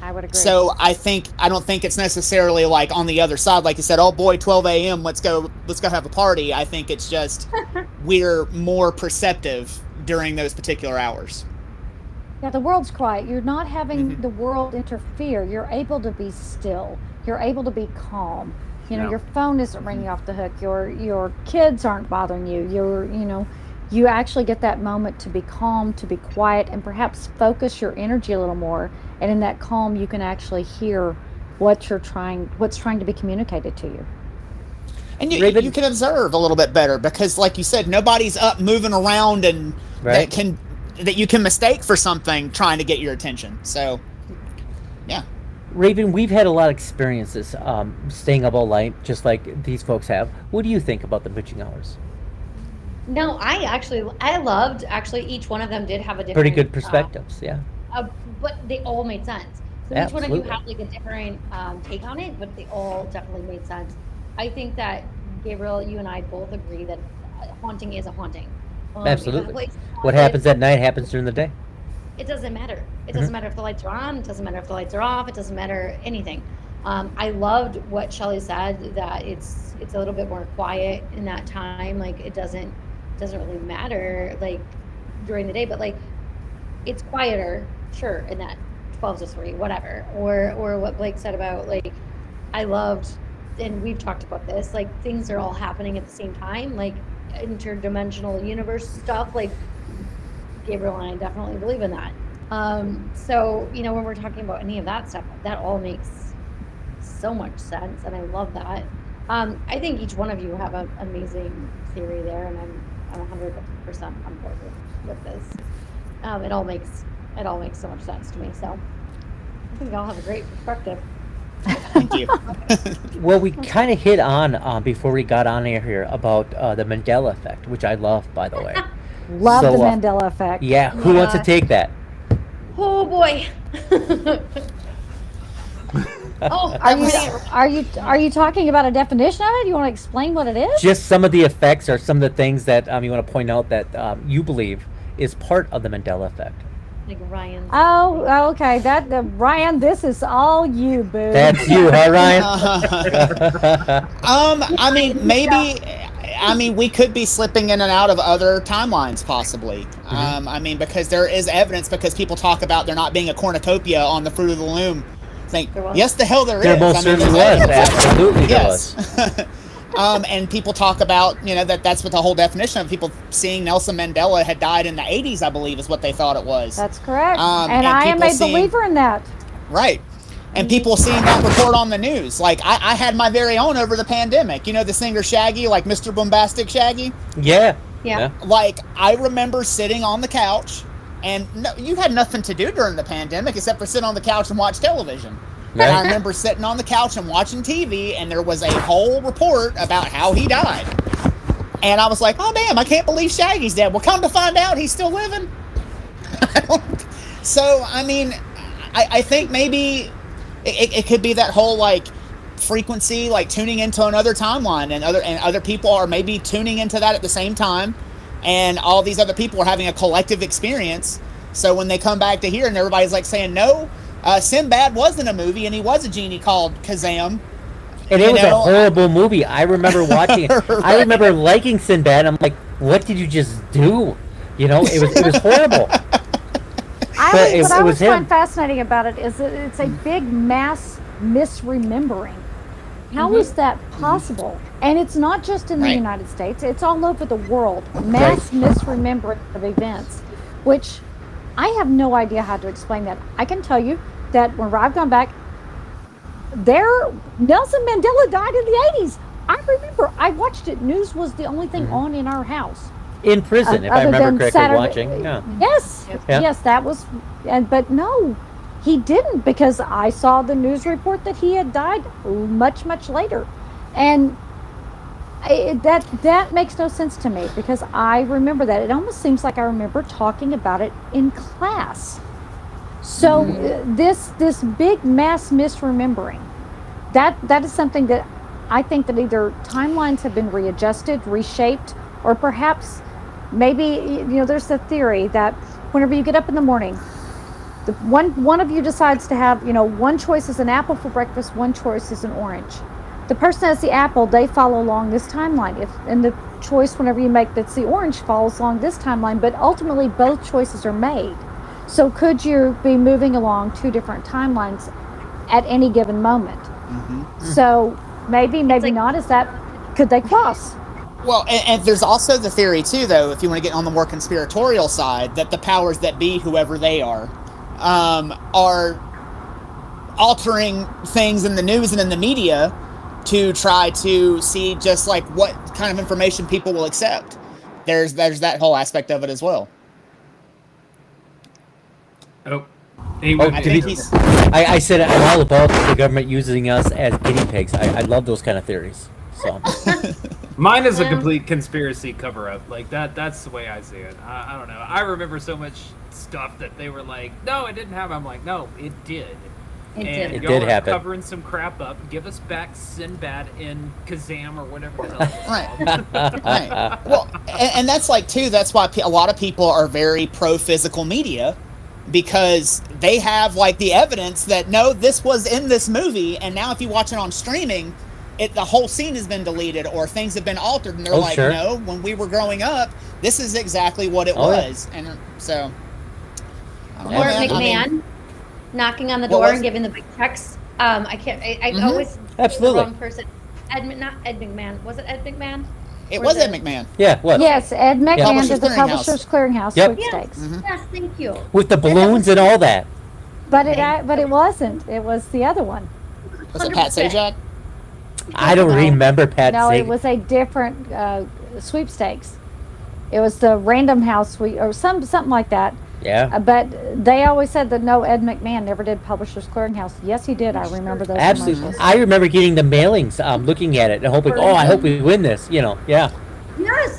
I would agree. So I don't think it's necessarily like on the other side, like you said, oh boy, 12 a.m. Let's go have a party. I think it's just we're more perceptive during those particular hours. Yeah, the world's quiet. You're not having the world interfere. You're able to be still. You're able to be calm. Your phone isn't ringing off the hook. Your kids aren't bothering you. You actually get that moment to be calm, to be quiet, and perhaps focus your energy a little more. And in that calm, you can actually hear what's trying to be communicated to you. And you can observe a little bit better because, like you said, nobody's up moving around and right. that you can mistake for something trying to get your attention. So, yeah. Raven, we've had a lot of experiences staying up all night, just like these folks have. What do you think about the witching hours? No, I loved each one of them did have a different Pretty good perspectives, yeah. But they all made sense. So each one of Absolutely. you have like a different take on it, but they all definitely made sense. I think that Gabriel, you and I both agree that haunting is a haunting. If a Absolutely. place is What haunted, happens at night happens during the day. It doesn't matter. It doesn't matter if the lights are on. It doesn't matter if the lights are off. It doesn't matter anything. I loved what Shelley said, that it's a little bit more quiet in that time. Like it doesn't really matter like during the day, but like it's quieter, sure, in that 12 to 3, whatever. Or what Blake said about like I loved, and we've talked about this, like things are all happening at the same time, like interdimensional universe stuff. Like Gabriel and I definitely believe in that. So when we're talking about any of that stuff, that all makes so much sense, and I love that. I think each one of you have an amazing theory there, and I'm 100% on board with this. It all makes so much sense to me. So I think we all have a great perspective. Thank you. Well, we kind of hit on before we got on air here about the Mandela effect, which I love, by the way. Love So, the Mandela effect. Yeah, who wants to take that? Oh boy. Oh, Are you talking about a definition of it? You want to explain what it is? Just some of the effects or some of the things that you want to point out that you believe is part of the Mandela effect. like Ryan. Oh, okay. Ryan, this is all you, boo. That's you, huh, Ryan? I mean, maybe. I mean, we could be slipping in and out of other timelines, possibly. I mean, because there is evidence, because people talk about there not being a cornucopia on the Fruit of the Loom. Yes, the hell there is. There most certainly was. Absolutely there was. And people talk about, that's what the whole definition of people seeing Nelson Mandela had died in the 80s, I believe, is what they thought it was. That's correct. And and I am a people believer in that. Right. And people seeing that report on the news. Like, I had my very own over the pandemic. You know the singer Shaggy, like Mr. Bombastic Shaggy? Yeah. Like, I remember sitting on the couch, and you had nothing to do during the pandemic except for sit on the couch and watch television. Right. And I remember sitting on the couch and watching TV, and there was a whole report about how he died. And I was like, oh, damn, I can't believe Shaggy's dead. Well, come to find out, he's still living. So, I mean, I think maybe it could be that whole, like, frequency, like tuning into another timeline, and other people are maybe tuning into that at the same time, and all these other people are having a collective experience. So when they come back to here and everybody's like saying, no, Sinbad wasn't a movie and he was a genie called Kazam, And it You was know, a horrible movie. I remember watching it. I remember liking Sinbad. I'm like, what did you just do? You know, it was horrible. But What I it was always find him. fascinating about it is that it's a big mass misremembering. How is that possible? And it's not just in the Right. United States, it's all over the world. Mass misremembering of events, which I have no idea how to explain that. I can tell you that when I've gone back, Nelson Mandela died in the 80s. I remember I watched it. News was the only thing on in our house. In prison, if I Other remember than correctly, Saturday- watching. Yeah. Yes, Yeah. yes, that was, but no, he didn't, because I saw the news report that he had died much, much later, and that makes no sense to me, because I remember that. It almost seems like I remember talking about it in class. So this big mass misremembering, that is something that I think that either timelines have been readjusted, reshaped, or perhaps maybe there's a theory that whenever you get up in the morning, the one of you decides to have one choice is an apple for breakfast, one choice is an orange. The person that's the apple, they follow along this timeline. And the choice whenever you make that's the orange follows along this timeline, but ultimately both choices are made. So could you be moving along two different timelines at any given moment? So maybe like- not. Could they cross? Well, and there's also the theory too, though, if you want to get on the more conspiratorial side, that the powers that be, whoever they are altering things in the news and in the media to try to see just like what kind of information people will accept. There's that whole aspect of it as well. Oh, I think he's. I said I'm all about the government using us as guinea pigs. I love those kind of theories. So mine is a Yeah. complete conspiracy cover-up. Like that's the way I see it. I don't know. I remember so much stuff that they were like, "No, it didn't happen." I'm like, "No, it did." It And did. It y'all did are happen. covering some crap up. Give us back Sinbad in Kazam or whatever the hell it was called. Right. Well, and that's like too. That's why a lot of people are very pro physical media, because they have like the evidence that no, this was in this movie, and now if you watch it on streaming, the whole scene has been deleted or things have been altered, and they're like, sure. no, when we were growing up, this is exactly what it Oh, yeah. was, and so. I don't know, Or man. I McMahon mean, knocking on the What door was- and giving the big checks. I can't. I Mhm. always say Absolutely. the wrong person. Not Ed McMahon. Was it Ed McMahon? it Or was the- Ed McMahon. yeah, what? Yes, Ed McMahon Publishers did the Clearinghouse. Publishers Clearinghouse Yep. sweepstakes. Yes, thank you. With the balloons and all that. But it wasn't. It was the other one. Was it Pat 100%. Sajak? I don't No. remember Pat No, saying. it was a different sweepstakes. It was the Random House sweep or something like that. Yeah, But they always said that no, Ed McMahon never did Publishers Clearinghouse. Yes, he did. I remember those absolutely. commercials. I remember getting the mailings, looking at it and hoping, oh, I hope we win this. Yeah. Yes.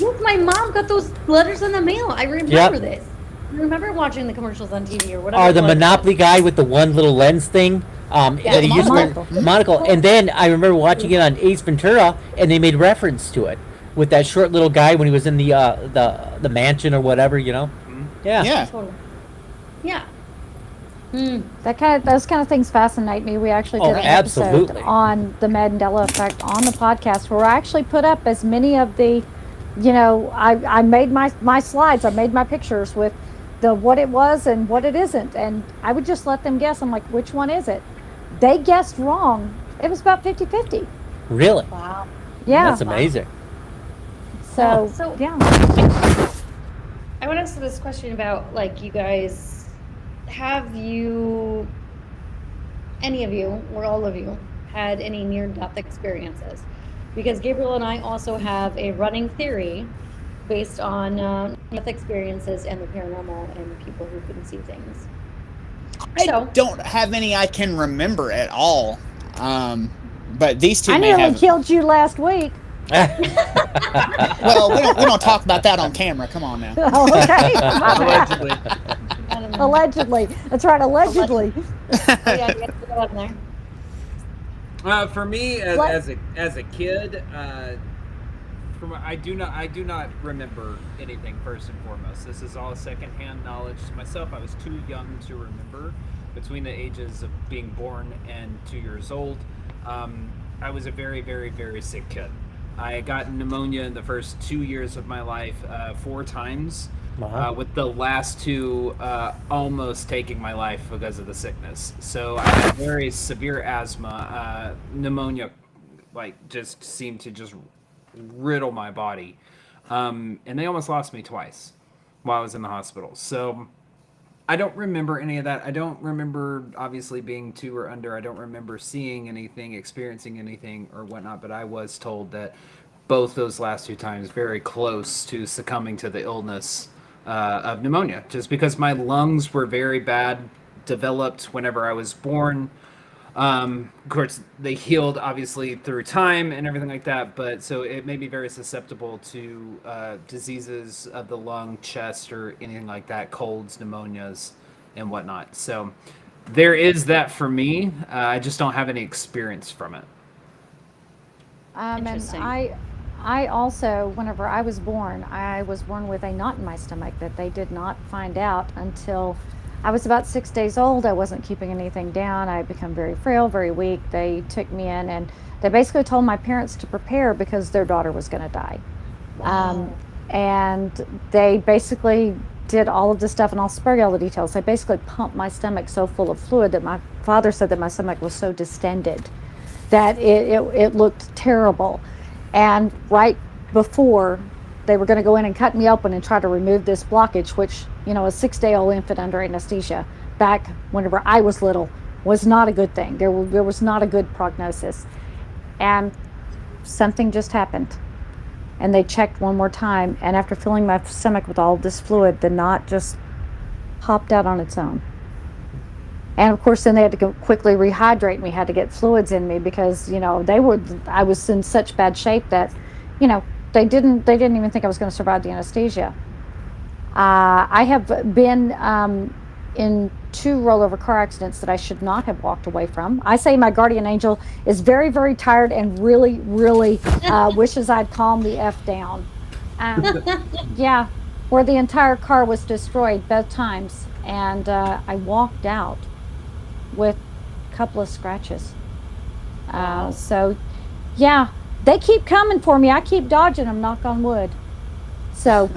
Look, my mom got those letters in the mail. I remember Yep. this. I remember watching the commercials on TV or whatever. Or it the was. Monopoly guy with the one little lens thing. That he used to Monocle. wear monocle. And then I remember watching it on Ace Ventura, and they made reference to it with that short little guy when he was in the mansion or whatever. Yeah. Yeah. Totally. Yeah. Those kind of things fascinate me. We actually did Oh, an absolutely. episode on the Mandela effect on the podcast, where I actually put up as many of the, I made my slides, I made my pictures with the what it was and what it isn't, and I would just let them guess. I'm like, which one is it? They guessed wrong. It was about 50-50. Really? Wow. Yeah. That's amazing. So, So- yeah. I want to ask this question about, like, you guys, have you, any of you, or all of you, had any near-death experiences? Because Gabriel and I also have a running theory based on death experiences and the paranormal and people who can see things. I So- don't have any I can remember at all. But these two I may nearly have. killed you last week. Well, we don't talk about that on camera. Come on now. Oh, okay. My bad. Allegedly. I don't know. Allegedly. That's right, allegedly. Oh, yeah, you have to go on there. For me, What? as a kid, I do not remember anything first and foremost. This is all secondhand knowledge to myself. I was too young to remember between the ages of being born and 2 years old. I was a very, very, very sick kid. I got pneumonia in the first 2 years of my life 4 times, Wow. with the last 2 almost taking my life because of the sickness. So I had very severe asthma. Pneumonia, like, just seemed to just riddle my body. And they almost lost me twice while I was in the hospital. So I don't remember any of that. I don't remember obviously being 2 or under. I don't remember seeing anything, experiencing anything or whatnot, but I was told that both those last 2 times very close to succumbing to the illness of pneumonia, just because my lungs were very bad, developed whenever I was born. Of course, they healed obviously through time and everything like that, but so it made me very susceptible to diseases of the lung, chest, or anything like that, colds, pneumonias, and whatnot. So there is that for me. I just don't have any experience from it. And Interesting. I also, whenever I was born with a knot in my stomach that they did not find out until I was about 6 days old. I wasn't keeping anything down. I had become very frail, very weak. They took me in and they basically told my parents to prepare because their daughter was going to die. And they basically did all of this stuff, and I'll spare you all the details. They basically pumped my stomach so full of fluid that my father said that my stomach was so distended that it looked terrible. And right before they were going to go in and cut me open and try to remove this blockage, which, you know, a 6-day-old infant under anesthesia back whenever I was little was not a good thing. There was not a good prognosis. And something just happened. And they checked one more time. And after filling my stomach with all this fluid, the knot just popped out on its own. And of course, then they had to go quickly rehydrate me, had to get fluids in me because, you know, I was in such bad shape that, you know, they didn't even think I was going to survive the anesthesia. I have been in 2 rollover car accidents that I should not have walked away from. I say my guardian angel is very, very tired and really, really wishes I'd calm the F down. Yeah, where the entire car was destroyed both times. And I walked out with a couple of scratches. So, yeah, they keep coming for me. I keep dodging them, knock on wood. So,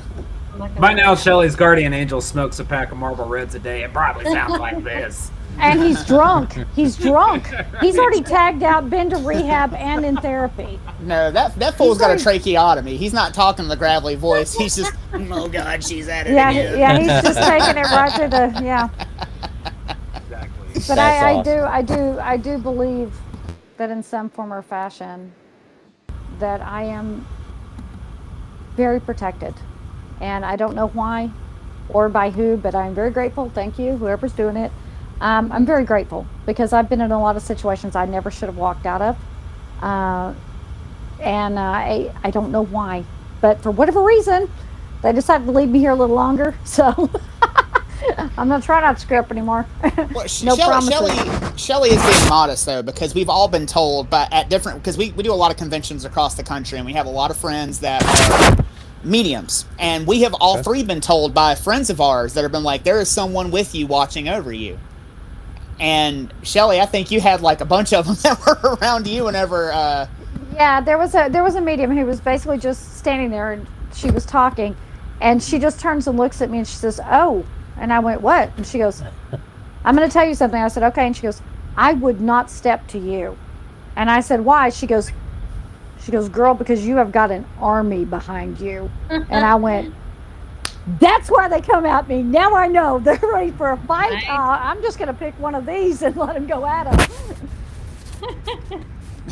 By now, Shelly's guardian angel smokes a pack of Marlboro Reds a day. It probably sounds like this. and he's drunk. He's drunk. He's already tagged out, been to rehab and in therapy. No, that fool's got a tracheotomy. He's not talking the gravelly voice. He's just, oh God, she's at it again. Yeah, he's just taking it right to the, yeah. Exactly. But That's awesome. I do believe that in some form or fashion that I am very protected. And I don't know why or by who, but I'm very grateful. Thank you, whoever's doing it. I'm very grateful because I've been in a lot of situations I never should have walked out of. And I don't know why, but for whatever reason, they decided to leave me here a little longer. So I'm going to try not to screw up anymore. Well, No promises. Shelly is being modest though, because we've all been told because we do a lot of conventions across the country, and we have a lot of friends that are mediums, and we have all three been told by friends of ours that have been like, there is someone with you watching over you. And Shelly, I think you had like a bunch of them that were around you whenever. Yeah, there was a medium who was basically just standing there, and she was talking, and she just turns and looks at me and she says, "Oh," and I went, "What?" And she goes, "I'm going to tell you something." I said, "Okay," and she goes, "I would not step to you," and I said, "Why?" She goes, "Girl, because you have got an army behind you," and I went, "That's why they come at me. Now I know they're ready for a fight. Nice. I'm just going to pick one of these and let them go at them."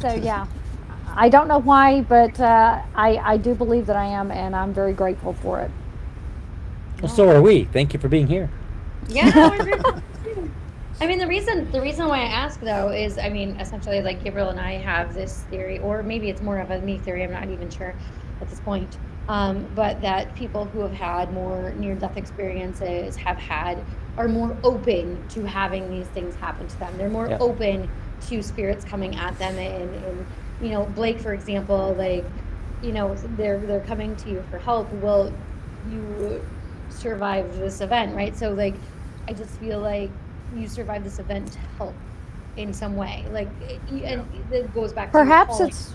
So yeah, I don't know why, but I do believe that I am, and I'm very grateful for it. Well, so are we. Thank you for being here. Yeah, no, we're grateful too. I mean, the reason why I ask though is, I mean, essentially, like Gabriel and I have this theory, or maybe it's more of a me theory. I'm not even sure at this point. But that people who have had more near-death experiences are more open to having these things happen to them. They're more Yep. open to spirits coming at them, and you know, Blake, for example, like, you know, they're coming to you for help. Well, you survived this event, right? So like, I just feel like you survived this event to help in some way. Like, and it goes back to Perhaps calling. it's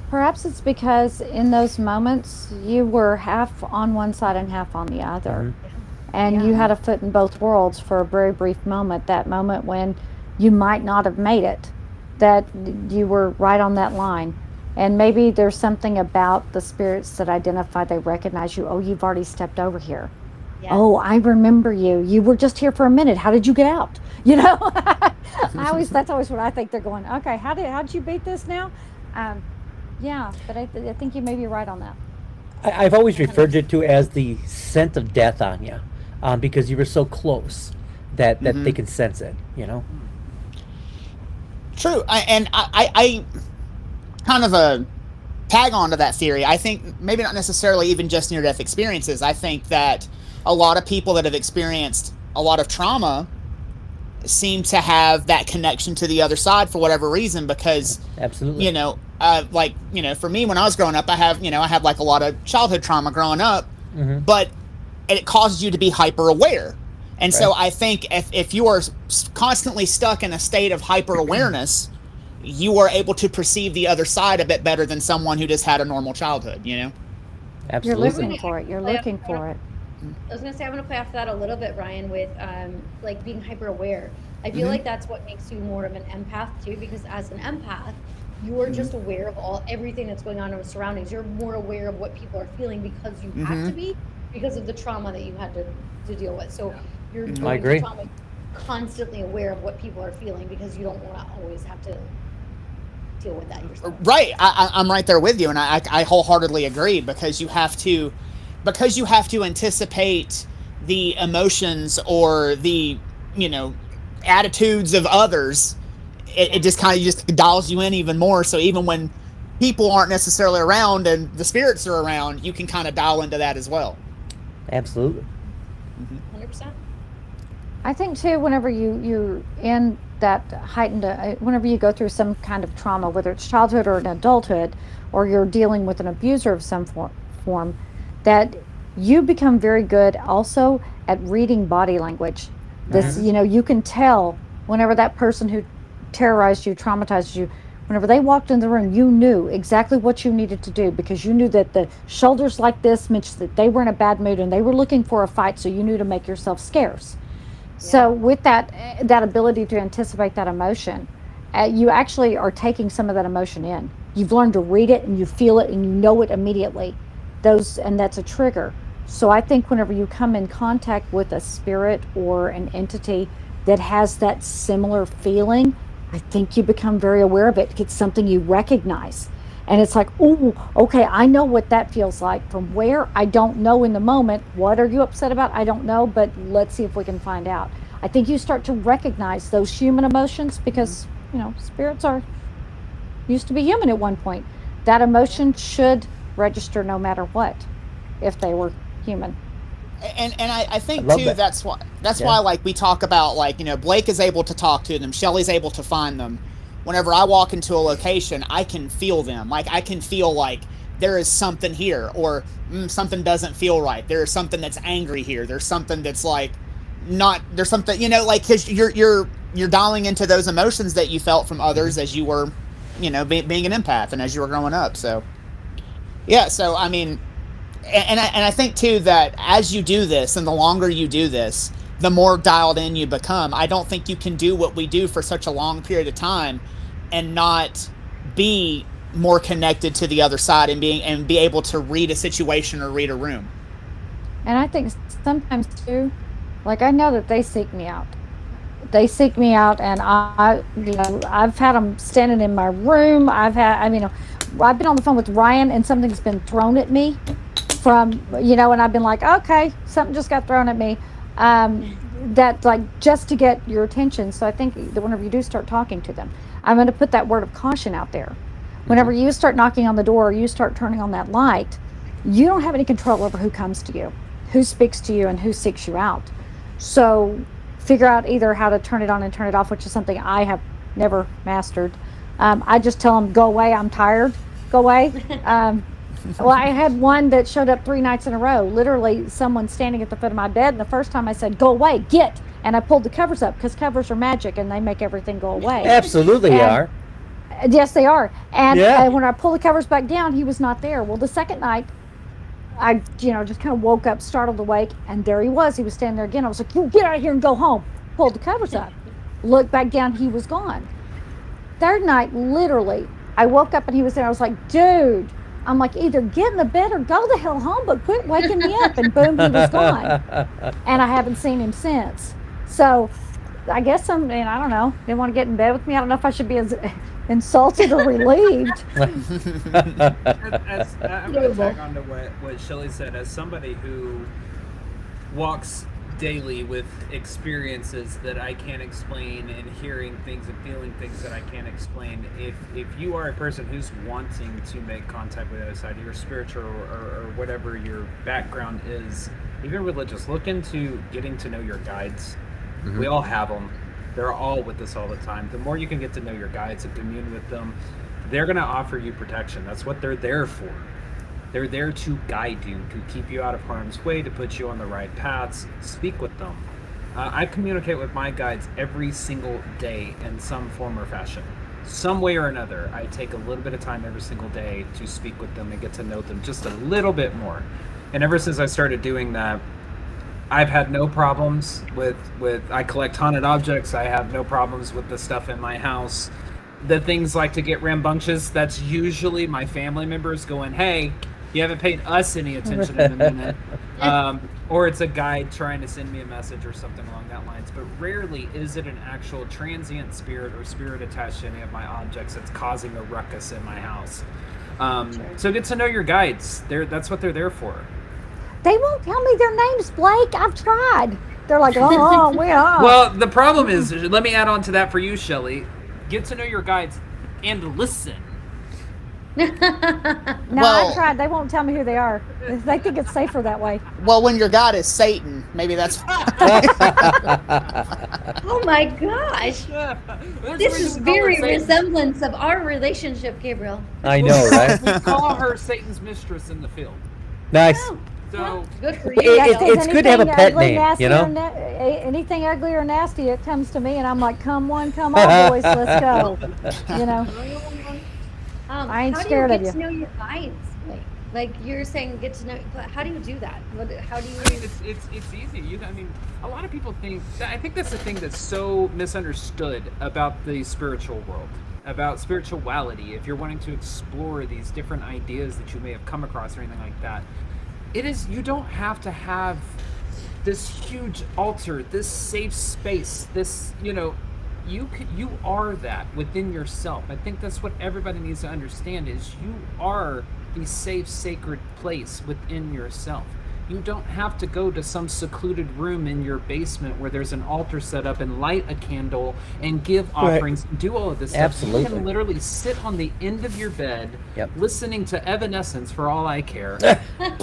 perhaps it's because in those moments you were half on one side and half on the other. Mhm. And Yeah. you had a foot in both worlds for a very brief moment, that moment when you might not have made it, that you were right on that line. And maybe there's something about the spirits that identify, they recognize you. Oh, you've already stepped over here. Oh, Yes. I remember you. You were just here for a minute. How did you get out? You know, that's always what I think. They're going, okay, how'd you beat this now? Um, yeah, but I think you may be right on that. I've always referred it to as the scent of death on you, because you were so close that they can sense it. You know. True. I kind of a tag on to that theory. I think maybe not necessarily even just near-death experiences. I think that a lot of people that have experienced a lot of trauma seem to have that connection to the other side for whatever reason, because Absolutely. for me, when I was growing up, I have like a lot of childhood trauma growing up, Hmm. but it causes you to be hyper aware. And so Right. I think if you are constantly stuck in a state of hyper awareness, you are able to perceive the other side a bit better than someone who just had a normal childhood, You're Absolutely. listening for it. You're looking for it. I was gonna say I'm gonna play off that a little bit, Ryan, with like being hyper aware. I feel Mhm. like that's what makes you more of an empath too, because as an empath, you're just aware of everything that's going on in the surroundings. You're more aware of what people are feeling because you have to be, because of the trauma that you had to deal with. So you're I going agree. through trauma, constantly aware of what people are feeling because you don't want to always have to deal with that yourself. Right. I'm right there with you, and I wholeheartedly agree, because you have to anticipate the emotions or the attitudes of others. It just kind of just dials you in even more. So even when people aren't necessarily around and the spirits are around, you can kind of dial into that as well. Absolutely. 100%. I think too, whenever you're in that heightened, whenever you go through some kind of trauma, whether it's childhood or an adulthood, or you're dealing with an abuser of some form, that you become very good also at reading body language. This, you can tell whenever that person who terrorized you, traumatized you, whenever they walked in the room, you knew exactly what you needed to do, because you knew that the shoulders like this meant that they were in a bad mood and they were looking for a fight, so you knew to make yourself scarce. So with that ability to anticipate that emotion, you actually are taking some of that emotion in. You've learned to read it and you feel it and you know it immediately. And that's a trigger. So I think whenever you come in contact with a spirit or an entity that has that similar feeling, I think you become very aware of it. It's something you recognize. And it's like, oh, okay, I know what that feels like. From where? I don't know in the moment. What are you upset about? I don't know, but let's see if we can find out. I think you start to recognize those human emotions because, spirits used to be human at one point. That emotion should register no matter what if they were human. And I think love too, that. that's Yeah. why, like, we talk about, like, Blake is able to talk to them, Shelly's able to find them. Whenever I walk into a location, I can feel them. Like, I can feel like there is something here, or something doesn't feel right. There is something that's angry here. There's something that's like not. There's something, like, because you're dialing into those emotions that you felt from others as you were, being an empath and as you were growing up. So yeah. So I mean, and I think too that as you do this, and the longer you do this, the more dialed in you become. I don't think you can do what we do for such a long period of time and not be more connected to the other side and be able to read a situation or read a room. And I think sometimes too, like I know that they seek me out. They seek me out, and I've had them standing in my room. I've been on the phone with Ryan, and something's been thrown at me and I've been like, okay, something just got thrown at me. That, like, just to get your attention. So I think that whenever you do start talking to them, I'm going to put that word of caution out there. Whenever you start knocking on the door, or you start turning on that light, you don't have any control over who comes to you, who speaks to you, and who seeks you out. So figure out either how to turn it on and turn it off, which is something I have never mastered. I just tell them, go away, I'm tired, go away. Well, I had one that showed up 3 nights in a row, literally someone standing at the foot of my bed. And the first time I said, go away, get. and I pulled the covers up because covers are magic and they make everything go away. Absolutely And- are. Yes, they are. And Yeah. when I pulled the covers back down, he was not there. Well, the second night, I, just kind of woke up, startled awake, and there he was. He was standing there again. I was like, "You get out of here and go home." Pulled the covers up, looked back down. He was gone. Third night, literally, I woke up and he was there. I was like, "Dude," I'm like, "either get in the bed or go the hell home, but quit waking me up." And boom, he was gone. And I haven't seen him since. So I guess I don't know. Didn't want to get in bed with me. I don't know if I should be as insulted or relieved. I'm going to tag on to what Shelly said. As somebody who walks daily with experiences that I can't explain and hearing things and feeling things that I can't explain, if you are a person who's wanting to make contact with the other side, your spiritual or whatever your background is, even religious, look into getting to know your guides. Mm-hmm. We all have them. They're all with us all the time. The more you can get to know your guides and commune with them, they're going to offer you protection. That's what they're there for. They're there to guide you, to keep you out of harm's way, to put you on the right paths. Speak with them. I communicate with my guides every single day in some form or fashion. Some way or another, I take a little bit of time every single day to speak with them and get to know them just a little bit more. And ever since I started doing that, I've had no problems with I collect haunted objects. I have no problems with the stuff in my house. The things like to get rambunctious, that's usually my family members going, "Hey, you haven't paid us any attention in a minute." Or it's a guide trying to send me a message or something along that lines. But rarely is it an actual transient spirit or spirit attached to any of my objects that's causing a ruckus in my house. So get to know your guides. That's what they're there for. They won't tell me their names, Blake. I've tried. They're like, "Oh, we are." Well, the problem is, let me add on to that for you, Shelly. Get to know your guides and listen. No, Well- I've tried. They won't tell me who they are. They think it's safer that way. Well, when your god is Satan, maybe that's Oh my gosh. This is very resemblance of our relationship, Gabriel. I know, right? We call her Satan's mistress in the field. Nice. Oh, So well, good for But you. Yeah, It- if there's it's good to have a anything pet ugly, name, nasty, you know? or anything ugly or nasty, it comes to me, and I'm like, "Come one, come all, boys, let's go." You know. I ain't scared how of do you you. get to know your guides? Like you're saying, get to know. But how do you do that? How do you? I mean, it's easy. A lot of people think. I think that's the thing that's so misunderstood about the spiritual world, about spirituality. If you're wanting to explore these different ideas that you may have come across or anything like that, you don't have to have this huge altar, this safe space, this you are that within yourself. I think that's what everybody needs to understand is you are the safe, sacred place within yourself. You don't have to go to some secluded room in your basement where there's an altar set up and light a candle and give offerings and do all of this stuff. Absolutely. You can literally sit on the end of your bed Yep. listening to Evanescence for all I care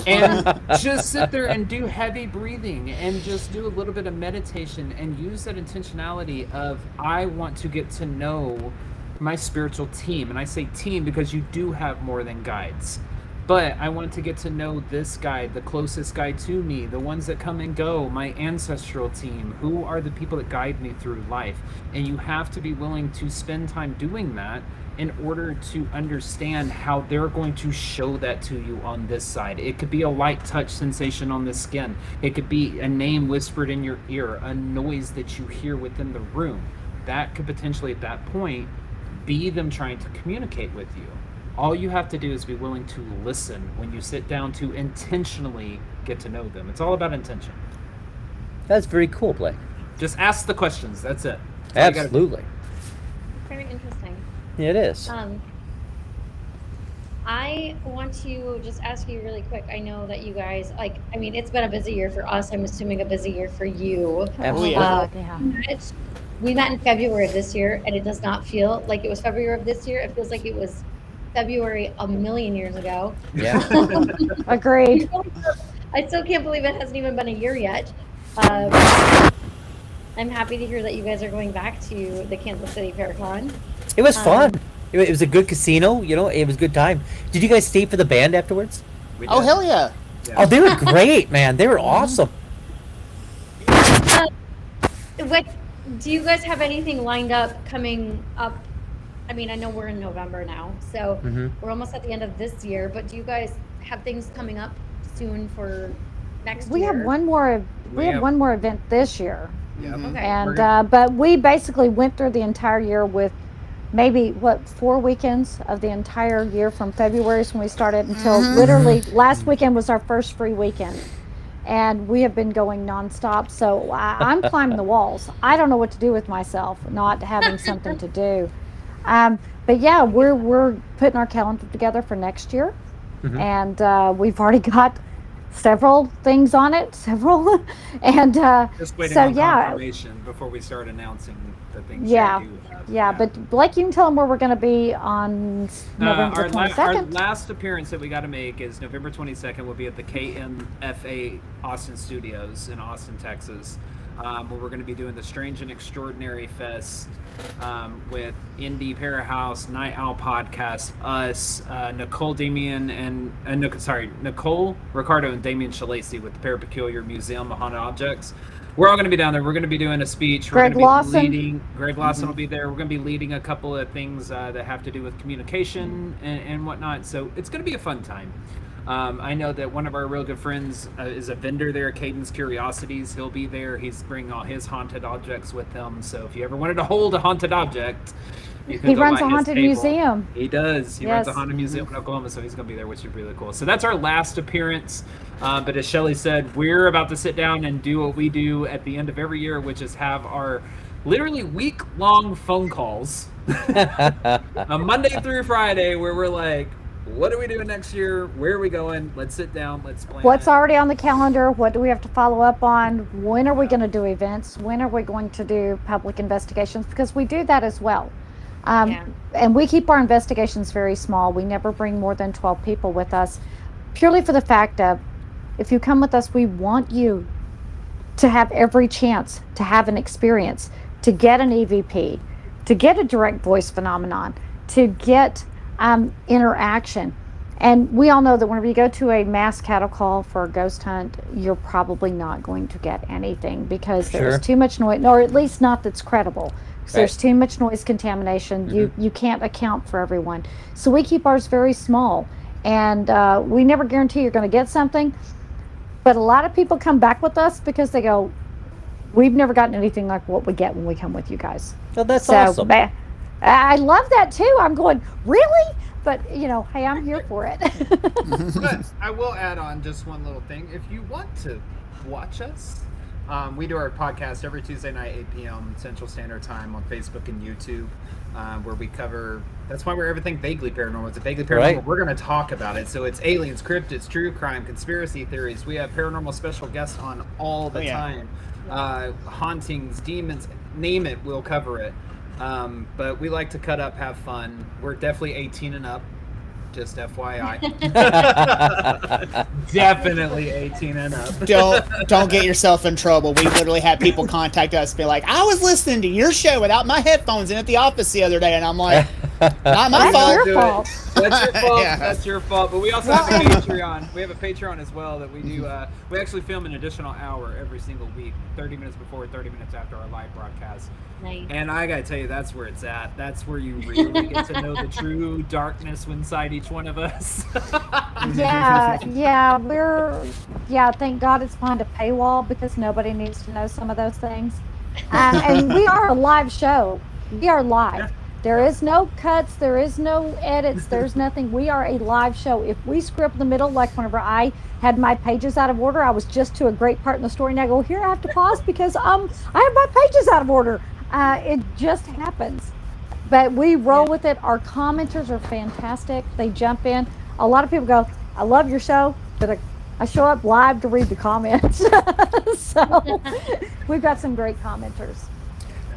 and just sit there and do heavy breathing and just do a little bit of meditation and use that intentionality of I want to get to know my spiritual team. And I say team because you do have more than guides. But I want to get to know this guide, the closest guide to me, the ones that come and go, my ancestral team, who are the people that guide me through life. And you have to be willing to spend time doing that in order to understand how they're going to show that to you on this side. It could be a light touch sensation on the skin. It could be a name whispered in your ear, a noise that you hear within the room. That could potentially at that point be them trying to communicate with you. All you have to do is be willing to listen when you sit down to intentionally get to know them. It's all about intention. That's very cool, Blake. Just ask the questions. That's it. That's all you gotta do. Absolutely. Very interesting. It is. I want to just ask you really quick. I know that you guys it's been a busy year for us. I'm assuming a busy year for you. Absolutely. Yeah. We met in February of this year, and it does not feel like it was February of this year. It feels like it was February a million years ago. Yeah. Agreed. I still can't believe it hasn't even been a year yet. I'm happy to hear that you guys are going back to the Kansas City Faircon. It was fun. It was a good casino. It was a good time. Did you guys stay for the band afterwards? We Oh did. hell yeah! Oh, they were great, man. They were awesome. do you guys have anything lined up coming up? I mean, I know we're in November now, so we're almost at the end of this year, but do you guys have things coming up soon for next We year? have one more. We have one more event this year, Yeah. Okay. and but we basically went through the entire year with maybe 4 weekends of the entire year from February is when we started until literally last weekend was our first free weekend. And we have been going nonstop. So I'm climbing the walls. I don't know what to do with myself, not having something to do. But yeah, we're putting our calendar together for next year, and we've already got several things on it, and Just waiting so on yeah, confirmation before we start announcing the things. yeah, that we do have. yeah. But Blake, you can tell them where we're going to be on November Our 22nd. last appearance that we got to make is November 22nd. We'll be at the KMFA Austin Studios in Austin, Texas, where we're going to be doing the Strange and Extraordinary Fest with Indie Parahouse, Night Owl Podcast, us, Nicole Ricardo, and Damien Shalacy with the Parapeculiar Museum of Haunted Objects. We're all going to be down there. We're going to be doing a speech. Greg Lawson. Greg Lawson will be there. We're going to be leading a couple of things that have to do with communication and whatnot. So it's going to be a fun time. I know that one of our real good friends is a vendor there, Cadence Curiosities. He'll be there. He's bringing all his haunted objects with him. So if you ever wanted to hold a haunted object, you can He go runs by a his haunted table. museum. He does. He runs a Yes. haunted museum in Oklahoma, so he's going to be there, which is really cool. So that's our last appearance. But as Shelly said, we're about to sit down and do what we do at the end of every year, which is have our literally week-long phone calls on Monday through Friday, where we're like, what are we doing next year? Where are we going? Let's sit down. Let's plan. What's it. already on the calendar? What do we have to follow up on? When are we going to do events? When are we going to do public investigations? Because we do that as well. Yeah. And we keep our investigations very small. We never bring more than 12 people with us, purely for the fact of, if you come with us, we want you to have every chance to have an experience, to get an EVP, to get a direct voice phenomenon, to get interaction. And we all know that whenever you go to a mass cattle call for a ghost hunt, you're probably not going to get anything because there's too much noise, or at least not that's credible. So there's too much noise contamination. You can't account for everyone. So we keep ours very small, and we never guarantee you're going to get something. But a lot of people come back with us because they go, we've never gotten anything like what we get when we come with you guys. Oh, that's awesome. I love that too. I'm going, really? But, hey, I'm here for it. But I will add on just one little thing. If you want to watch us, we do our podcast every Tuesday night, 8 p.m. Central Standard Time on Facebook and YouTube, where we cover, that's why we're everything vaguely paranormal. It's a vaguely paranormal. Right. We're going to talk about it. So it's aliens, cryptids, true crime, conspiracy theories. We have paranormal special guests on all the time. Hauntings, demons, name it, we'll cover it. But we like to cut up, have fun. We're definitely 18 and up. Just FYI. Definitely 18 and up. Don't get yourself in trouble. We literally had people contact us and be like, I was listening to your show without my headphones in at the office the other day, and I'm like, not my That's fault. your fault. That's your fault. Yeah. That's your fault. But we also have a Patreon. We have a Patreon as well that we do. We actually film an additional hour every single week, 30 minutes before, 30 minutes after our live broadcast. Nice. And I gotta tell you, that's where it's at. That's where you really get to know the true darkness inside each one of us. Thank God it's behind a paywall because nobody needs to know some of those things. And we are a live show. We are live. There is no cuts. There is no edits. There's nothing. We are a live show. If we screw up in the middle, like whenever I had my pages out of order, I was just to a great part in the story, and I go, here, I have to pause because I have my pages out of order. It just happens. But we roll with it. Our commenters are fantastic. They jump in. A lot of people go, I love your show, but I show up live to read the comments. So we've got some great commenters.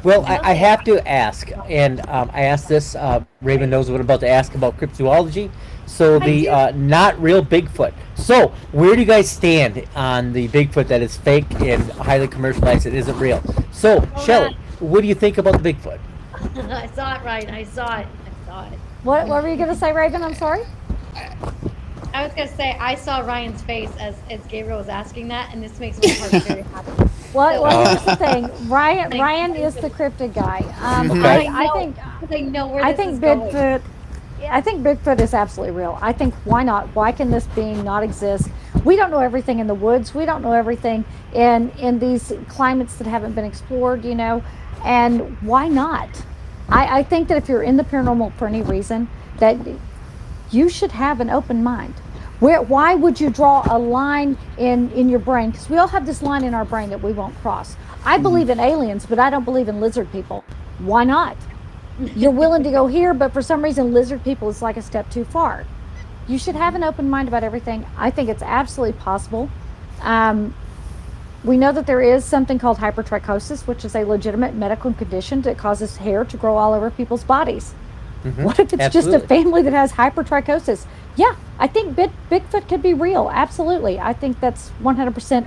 Well, I have to ask, and I asked this, Raven knows what I'm about to ask about cryptozoology. So the not real Bigfoot. So where do you guys stand on the Bigfoot that is fake and highly commercialized? It isn't real. So, Shelly, what do you think about the Bigfoot? I saw it, right. I saw it. What were you going to say, Raven? I'm sorry? I was going to say, I saw Ryan's face as Gabriel was asking that, and this makes my heart very happy. Well, here's the thing. Ryan is the cryptid guy. Okay. I think I know where I this think is going. Bigfoot. I think Bigfoot is absolutely real. I think why not? Why can this being not exist? We don't know everything in the woods. We don't know everything in these climates that haven't been explored. And why not? I think that if you're in the paranormal for any reason, that you should have an open mind. Why would you draw a line in your brain? Because we all have this line in our brain that we won't cross. I believe in aliens, but I don't believe in lizard people. Why not? You're willing to go here, but for some reason, lizard people is like a step too far. You should have an open mind about everything. I think it's absolutely possible. We know that there is something called hypertrichosis, which is a legitimate medical condition that causes hair to grow all over people's bodies. What if it's just a family that has hypertrichosis? Yeah, I think Bigfoot could be real. Absolutely. I think that's 100%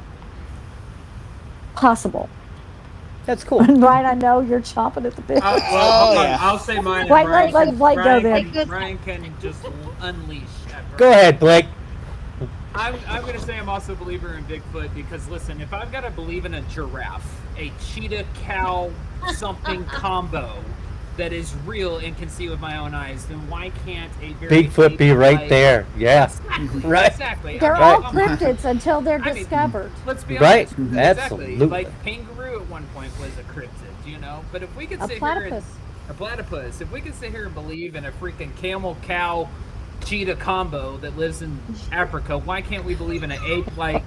possible. That's cool. Right, I know you're chomping at the bit. Well, hold on. I'll say mine. Wait, Brian let Blake go then. Brian can just unleash. Go ahead, Blake. I'm going to say I'm also a believer in Bigfoot because, listen, if I've got to believe in a giraffe, a cheetah cow something combo that is real and can see with my own eyes, then why can't a very Bigfoot be right there? Yeah. Right. Exactly. They're all cryptids until they're discovered. Let's be Right. honest. Exactly. Absolutely. Like kangaroo at one point was a cryptid, But if we could A sit platypus. here and a platypus, if we could sit here and believe in a freaking camel cow cheetah combo that lives in Africa, why can't we believe in an ape-like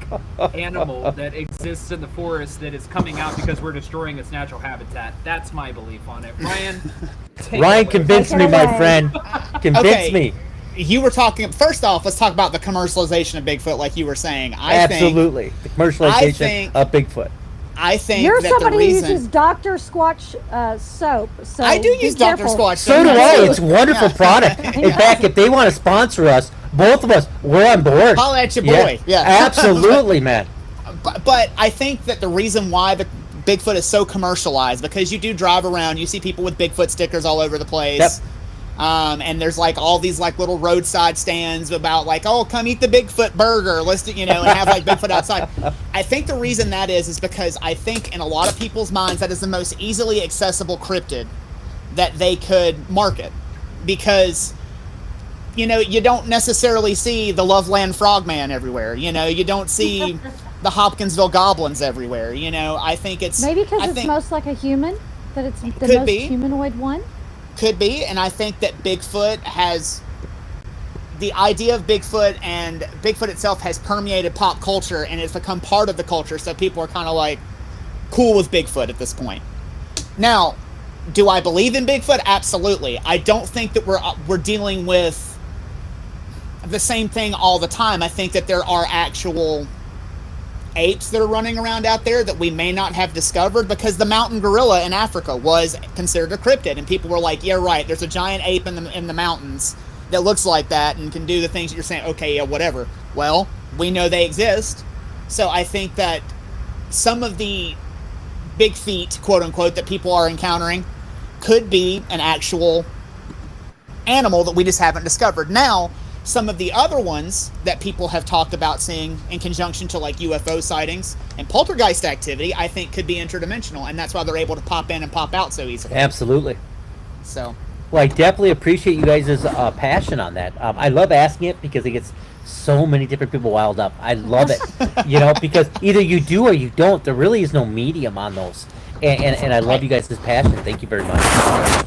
animal that exists in the forest that is coming out because we're destroying its natural habitat? That's my belief on it. Ryan convinced me, my friend. Convinced me. You were talking. First off, let's talk about the commercialization of Bigfoot, like you were saying. Absolutely, the commercialization of Bigfoot. I think You're that somebody the who reason uses Dr. Squatch soap. So I do be use Dr. careful. Squatch. So do I. It's a wonderful product. In fact, if they want to sponsor us, both of us, we're on board. Holla at your boy. Yeah. Absolutely, man. But I think that the reason why the Bigfoot is so commercialized, because you do drive around, you see people with Bigfoot stickers all over the place. Yep. And there's like all these like little roadside stands about like, oh, come eat the Bigfoot burger. Let's do, and have like Bigfoot outside. I think the reason that is because I think in a lot of people's minds that is the most easily accessible cryptid that they could market, because you don't necessarily see the Loveland Frogman everywhere. You don't see the Hopkinsville Goblins everywhere. I think it's Maybe because it's most like a human, that it's the Could most be. humanoid one. Could be, and I think that Bigfoot has the idea of Bigfoot, and Bigfoot itself has permeated pop culture and it's become part of the culture, so people are kind of like cool with Bigfoot at this point. Now, do I believe in Bigfoot? Absolutely. I don't think that we're dealing with the same thing all the time. I think that there are actual apes that are running around out there that we may not have discovered, because the mountain gorilla in Africa was considered a cryptid, and people were like, yeah, right, there's a giant ape in the mountains that looks like that and can do the things that you're saying. Okay, yeah, whatever. Well, we know they exist. So I think that some of the big feet, quote unquote, that people are encountering could be an actual animal that we just haven't discovered. Now, some of the other ones that people have talked about seeing in conjunction to like UFO sightings and poltergeist activity, I think could be interdimensional, and that's why they're able to pop in and pop out so easily. Absolutely. So, well, I definitely appreciate you guys' passion on that. I love asking it because it gets so many different people riled up. I love it, because either you do or you don't. There really is no medium on those, and I love you guys' passion. Thank you very much.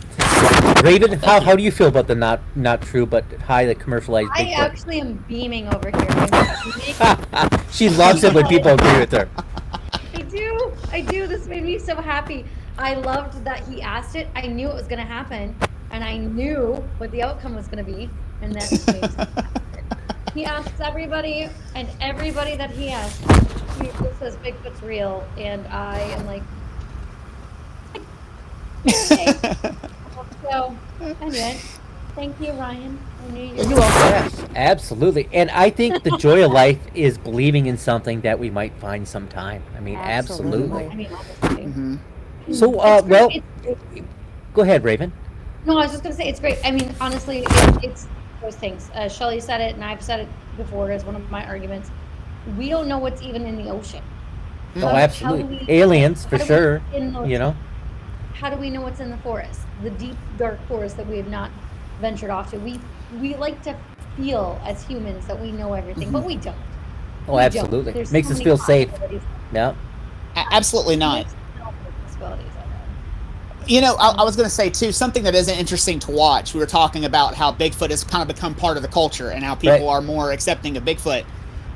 Raven, how do you feel about the not true but highly commercialized I Bigfoot? actually am beaming over here. She loves it when people agree with her. I do. This made me so happy. I loved that he asked it. I knew it was going to happen, and I knew what the outcome was going to be, and that just makes me happy. He asks everybody, and everybody that he asks, he says Bigfoot's real, and I am like, okay. So, anyway, thank you, Ryan. I knew you were Yes, absolutely. And I think the joy of life is believing in something that we might find sometime. I mean, absolutely. I mean, obviously. So, It's well, great. go ahead, Raven. No, I was just gonna say it's great. I mean, honestly, it's those things. Shelley said it, and I've said it before as one of my arguments. We don't know what's even in the ocean. Oh, How do absolutely. we- Aliens, for how do we sure. in those- You know? How do we know what's in the forest? The deep, dark forest that we have not ventured off to. We like to feel as humans that we know everything, but we don't. Oh, We don't. absolutely. There's Makes so us many feel safe. possibilities. Yeah. Absolutely not. There's so many possibilities out there. You know, I was going to say too, something that isn't interesting to watch. We were talking about how Bigfoot has kind of become part of the culture and how people Right. are more accepting of Bigfoot.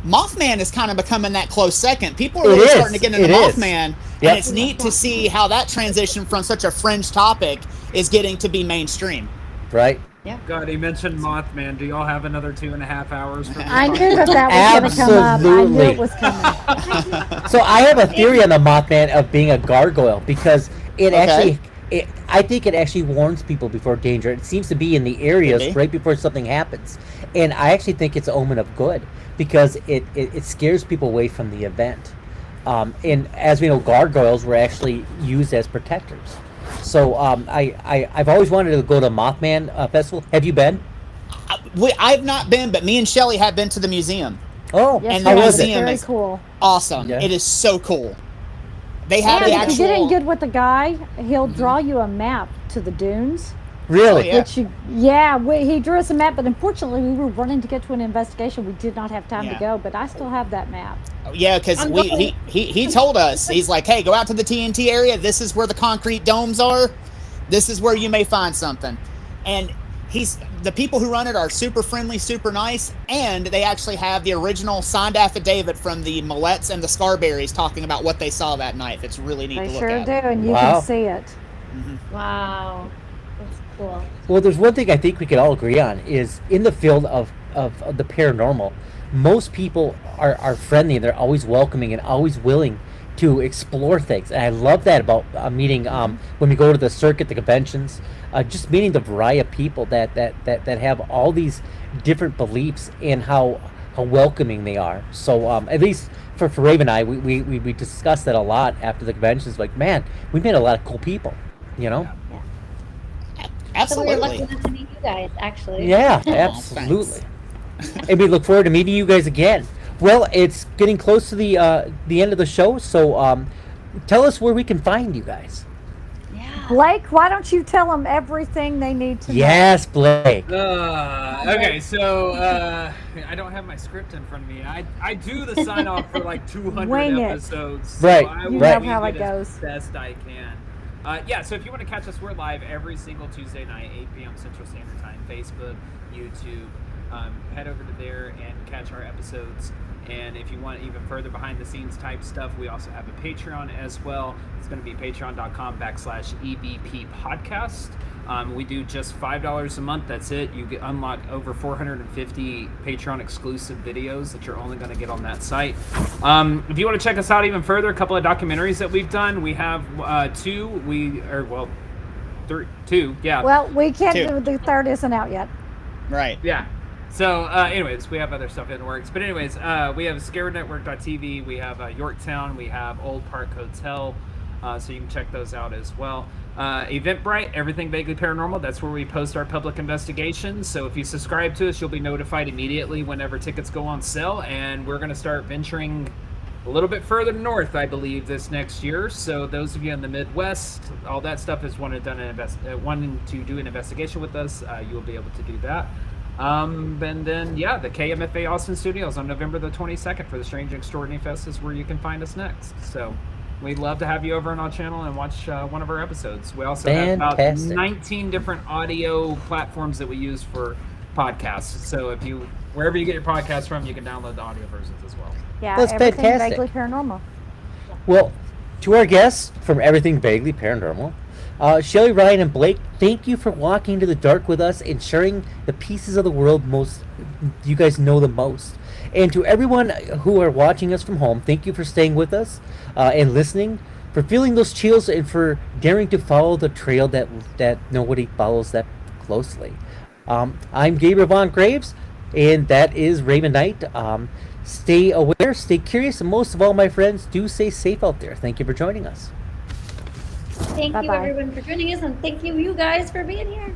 Mothman is kind of becoming that close second. People are It really is. starting to get into It is. Mothman, Yep. and it's neat to see how that transition from such a fringe topic is getting to be mainstream. Right? God, he mentioned Mothman. Do y'all have another 2.5 hours for I knew that was going to come up. I knew Absolutely. it was coming. So I have a theory on the Mothman of being a gargoyle because it actually, I think it actually warns people before danger. It seems to be in the areas Could be. right before something happens, and I actually think it's an omen of good because it scares people away from the event. And as we know, gargoyles were actually used as protectors. So I've always wanted to go to Mothman festival. Have you been? I've not been, but me and Shelly have been to the museum. Oh, Yes, And how the was it? museum very is cool. Awesome. Yeah. It is so cool. They have And the if you get in actual. good with the guy, he'll draw you a map to the dunes. Really? Oh, yeah. Which he drew us a map, but unfortunately we were running to get to an investigation. We did not have time Yeah. to go, but I still have that map. Yeah, because I'm going. he told us, he's like, hey, go out to the TNT area. This is where the concrete domes are. This is where you may find something. And the people who run it are super friendly, super nice, and they actually have the original signed affidavit from the Millettes and the Scarberries talking about what they saw that night. It's really neat They to look sure at. do, and you Wow. can see it. Wow. That's cool. Well, there's one thing I think we could all agree on is in the field of the paranormal, most people are friendly. They're always welcoming and always willing to explore things. And I love that about meeting when we go to the circuit, the conventions, just meeting the variety of people that have all these different beliefs and how welcoming they are. So at least for Raven and I, we discussed that a lot after the conventions. Like, man, we met a lot of cool people, you know? So we're lucky Absolutely. enough to meet you guys, actually. Yeah, Aw, absolutely. And we look forward to meeting you guys again. Well, it's getting close to the end of the show, so tell us where we can find you guys. Yeah. Blake, why don't you tell them everything they need to know? Yes, Blake. Okay, so I don't have my script in front of me. I do the sign off for like 200 Wing it. episodes. So Right, I You will know leave how it as goes. best I can. Yeah, so if you want to catch us, we're live every single Tuesday night, 8 p.m. Central Standard Time, Facebook, YouTube. Head over to there and catch our episodes. And if you want even further behind the scenes type stuff, we also have a Patreon as well. It's going to be patreon.com/EBP podcast. We do just $5 a month. That's it. You get unlock over 450 Patreon exclusive videos that you're only going to get on that site. If you want to check us out even further, a couple of documentaries that we've done. We have two. Two. Yeah. Well, we can't Two. do the third isn't out yet. Right. Yeah. So, anyways, we have other stuff in the works. But anyways, we have ScaredNetwork.tv. We have Yorktown. We have Old Park Hotel. So you can check those out as well. Eventbrite, Everything Vaguely Paranormal. That's where we post our public investigations. So if you subscribe to us, you'll be notified immediately whenever tickets go on sale. And we're going to start venturing a little bit further north, I believe, this next year. So those of you in the Midwest, all that stuff is wanting to do an investigation with us, you will be able to do that. And then, yeah, the KMFA Austin Studios on November the 22nd for the Strange and Extraordinary Fest is where you can find us next. So we'd love to have you over on our channel and watch one of our episodes. We also have about Fantastic. 19 different audio platforms that we use for podcasts. So wherever you get your podcasts from, you can download the audio versions as well. Yeah, That's everything fantastic. vaguely paranormal. Well, to our guests from Everything Vaguely Paranormal, Shelly, Ryan, and Blake, thank you for walking into the dark with us and sharing the pieces of the world you guys know the most. And to everyone who are watching us from home, thank you for staying with us and listening, for feeling those chills, and for daring to follow the trail that nobody follows that closely. I'm Gabriel Von Graves, and that is Raven Knight. Stay aware, stay curious, and most of all, my friends, do stay safe out there. Thank you for joining us. Thank you, Bye-bye. everyone, for joining us, and thank you guys for being here.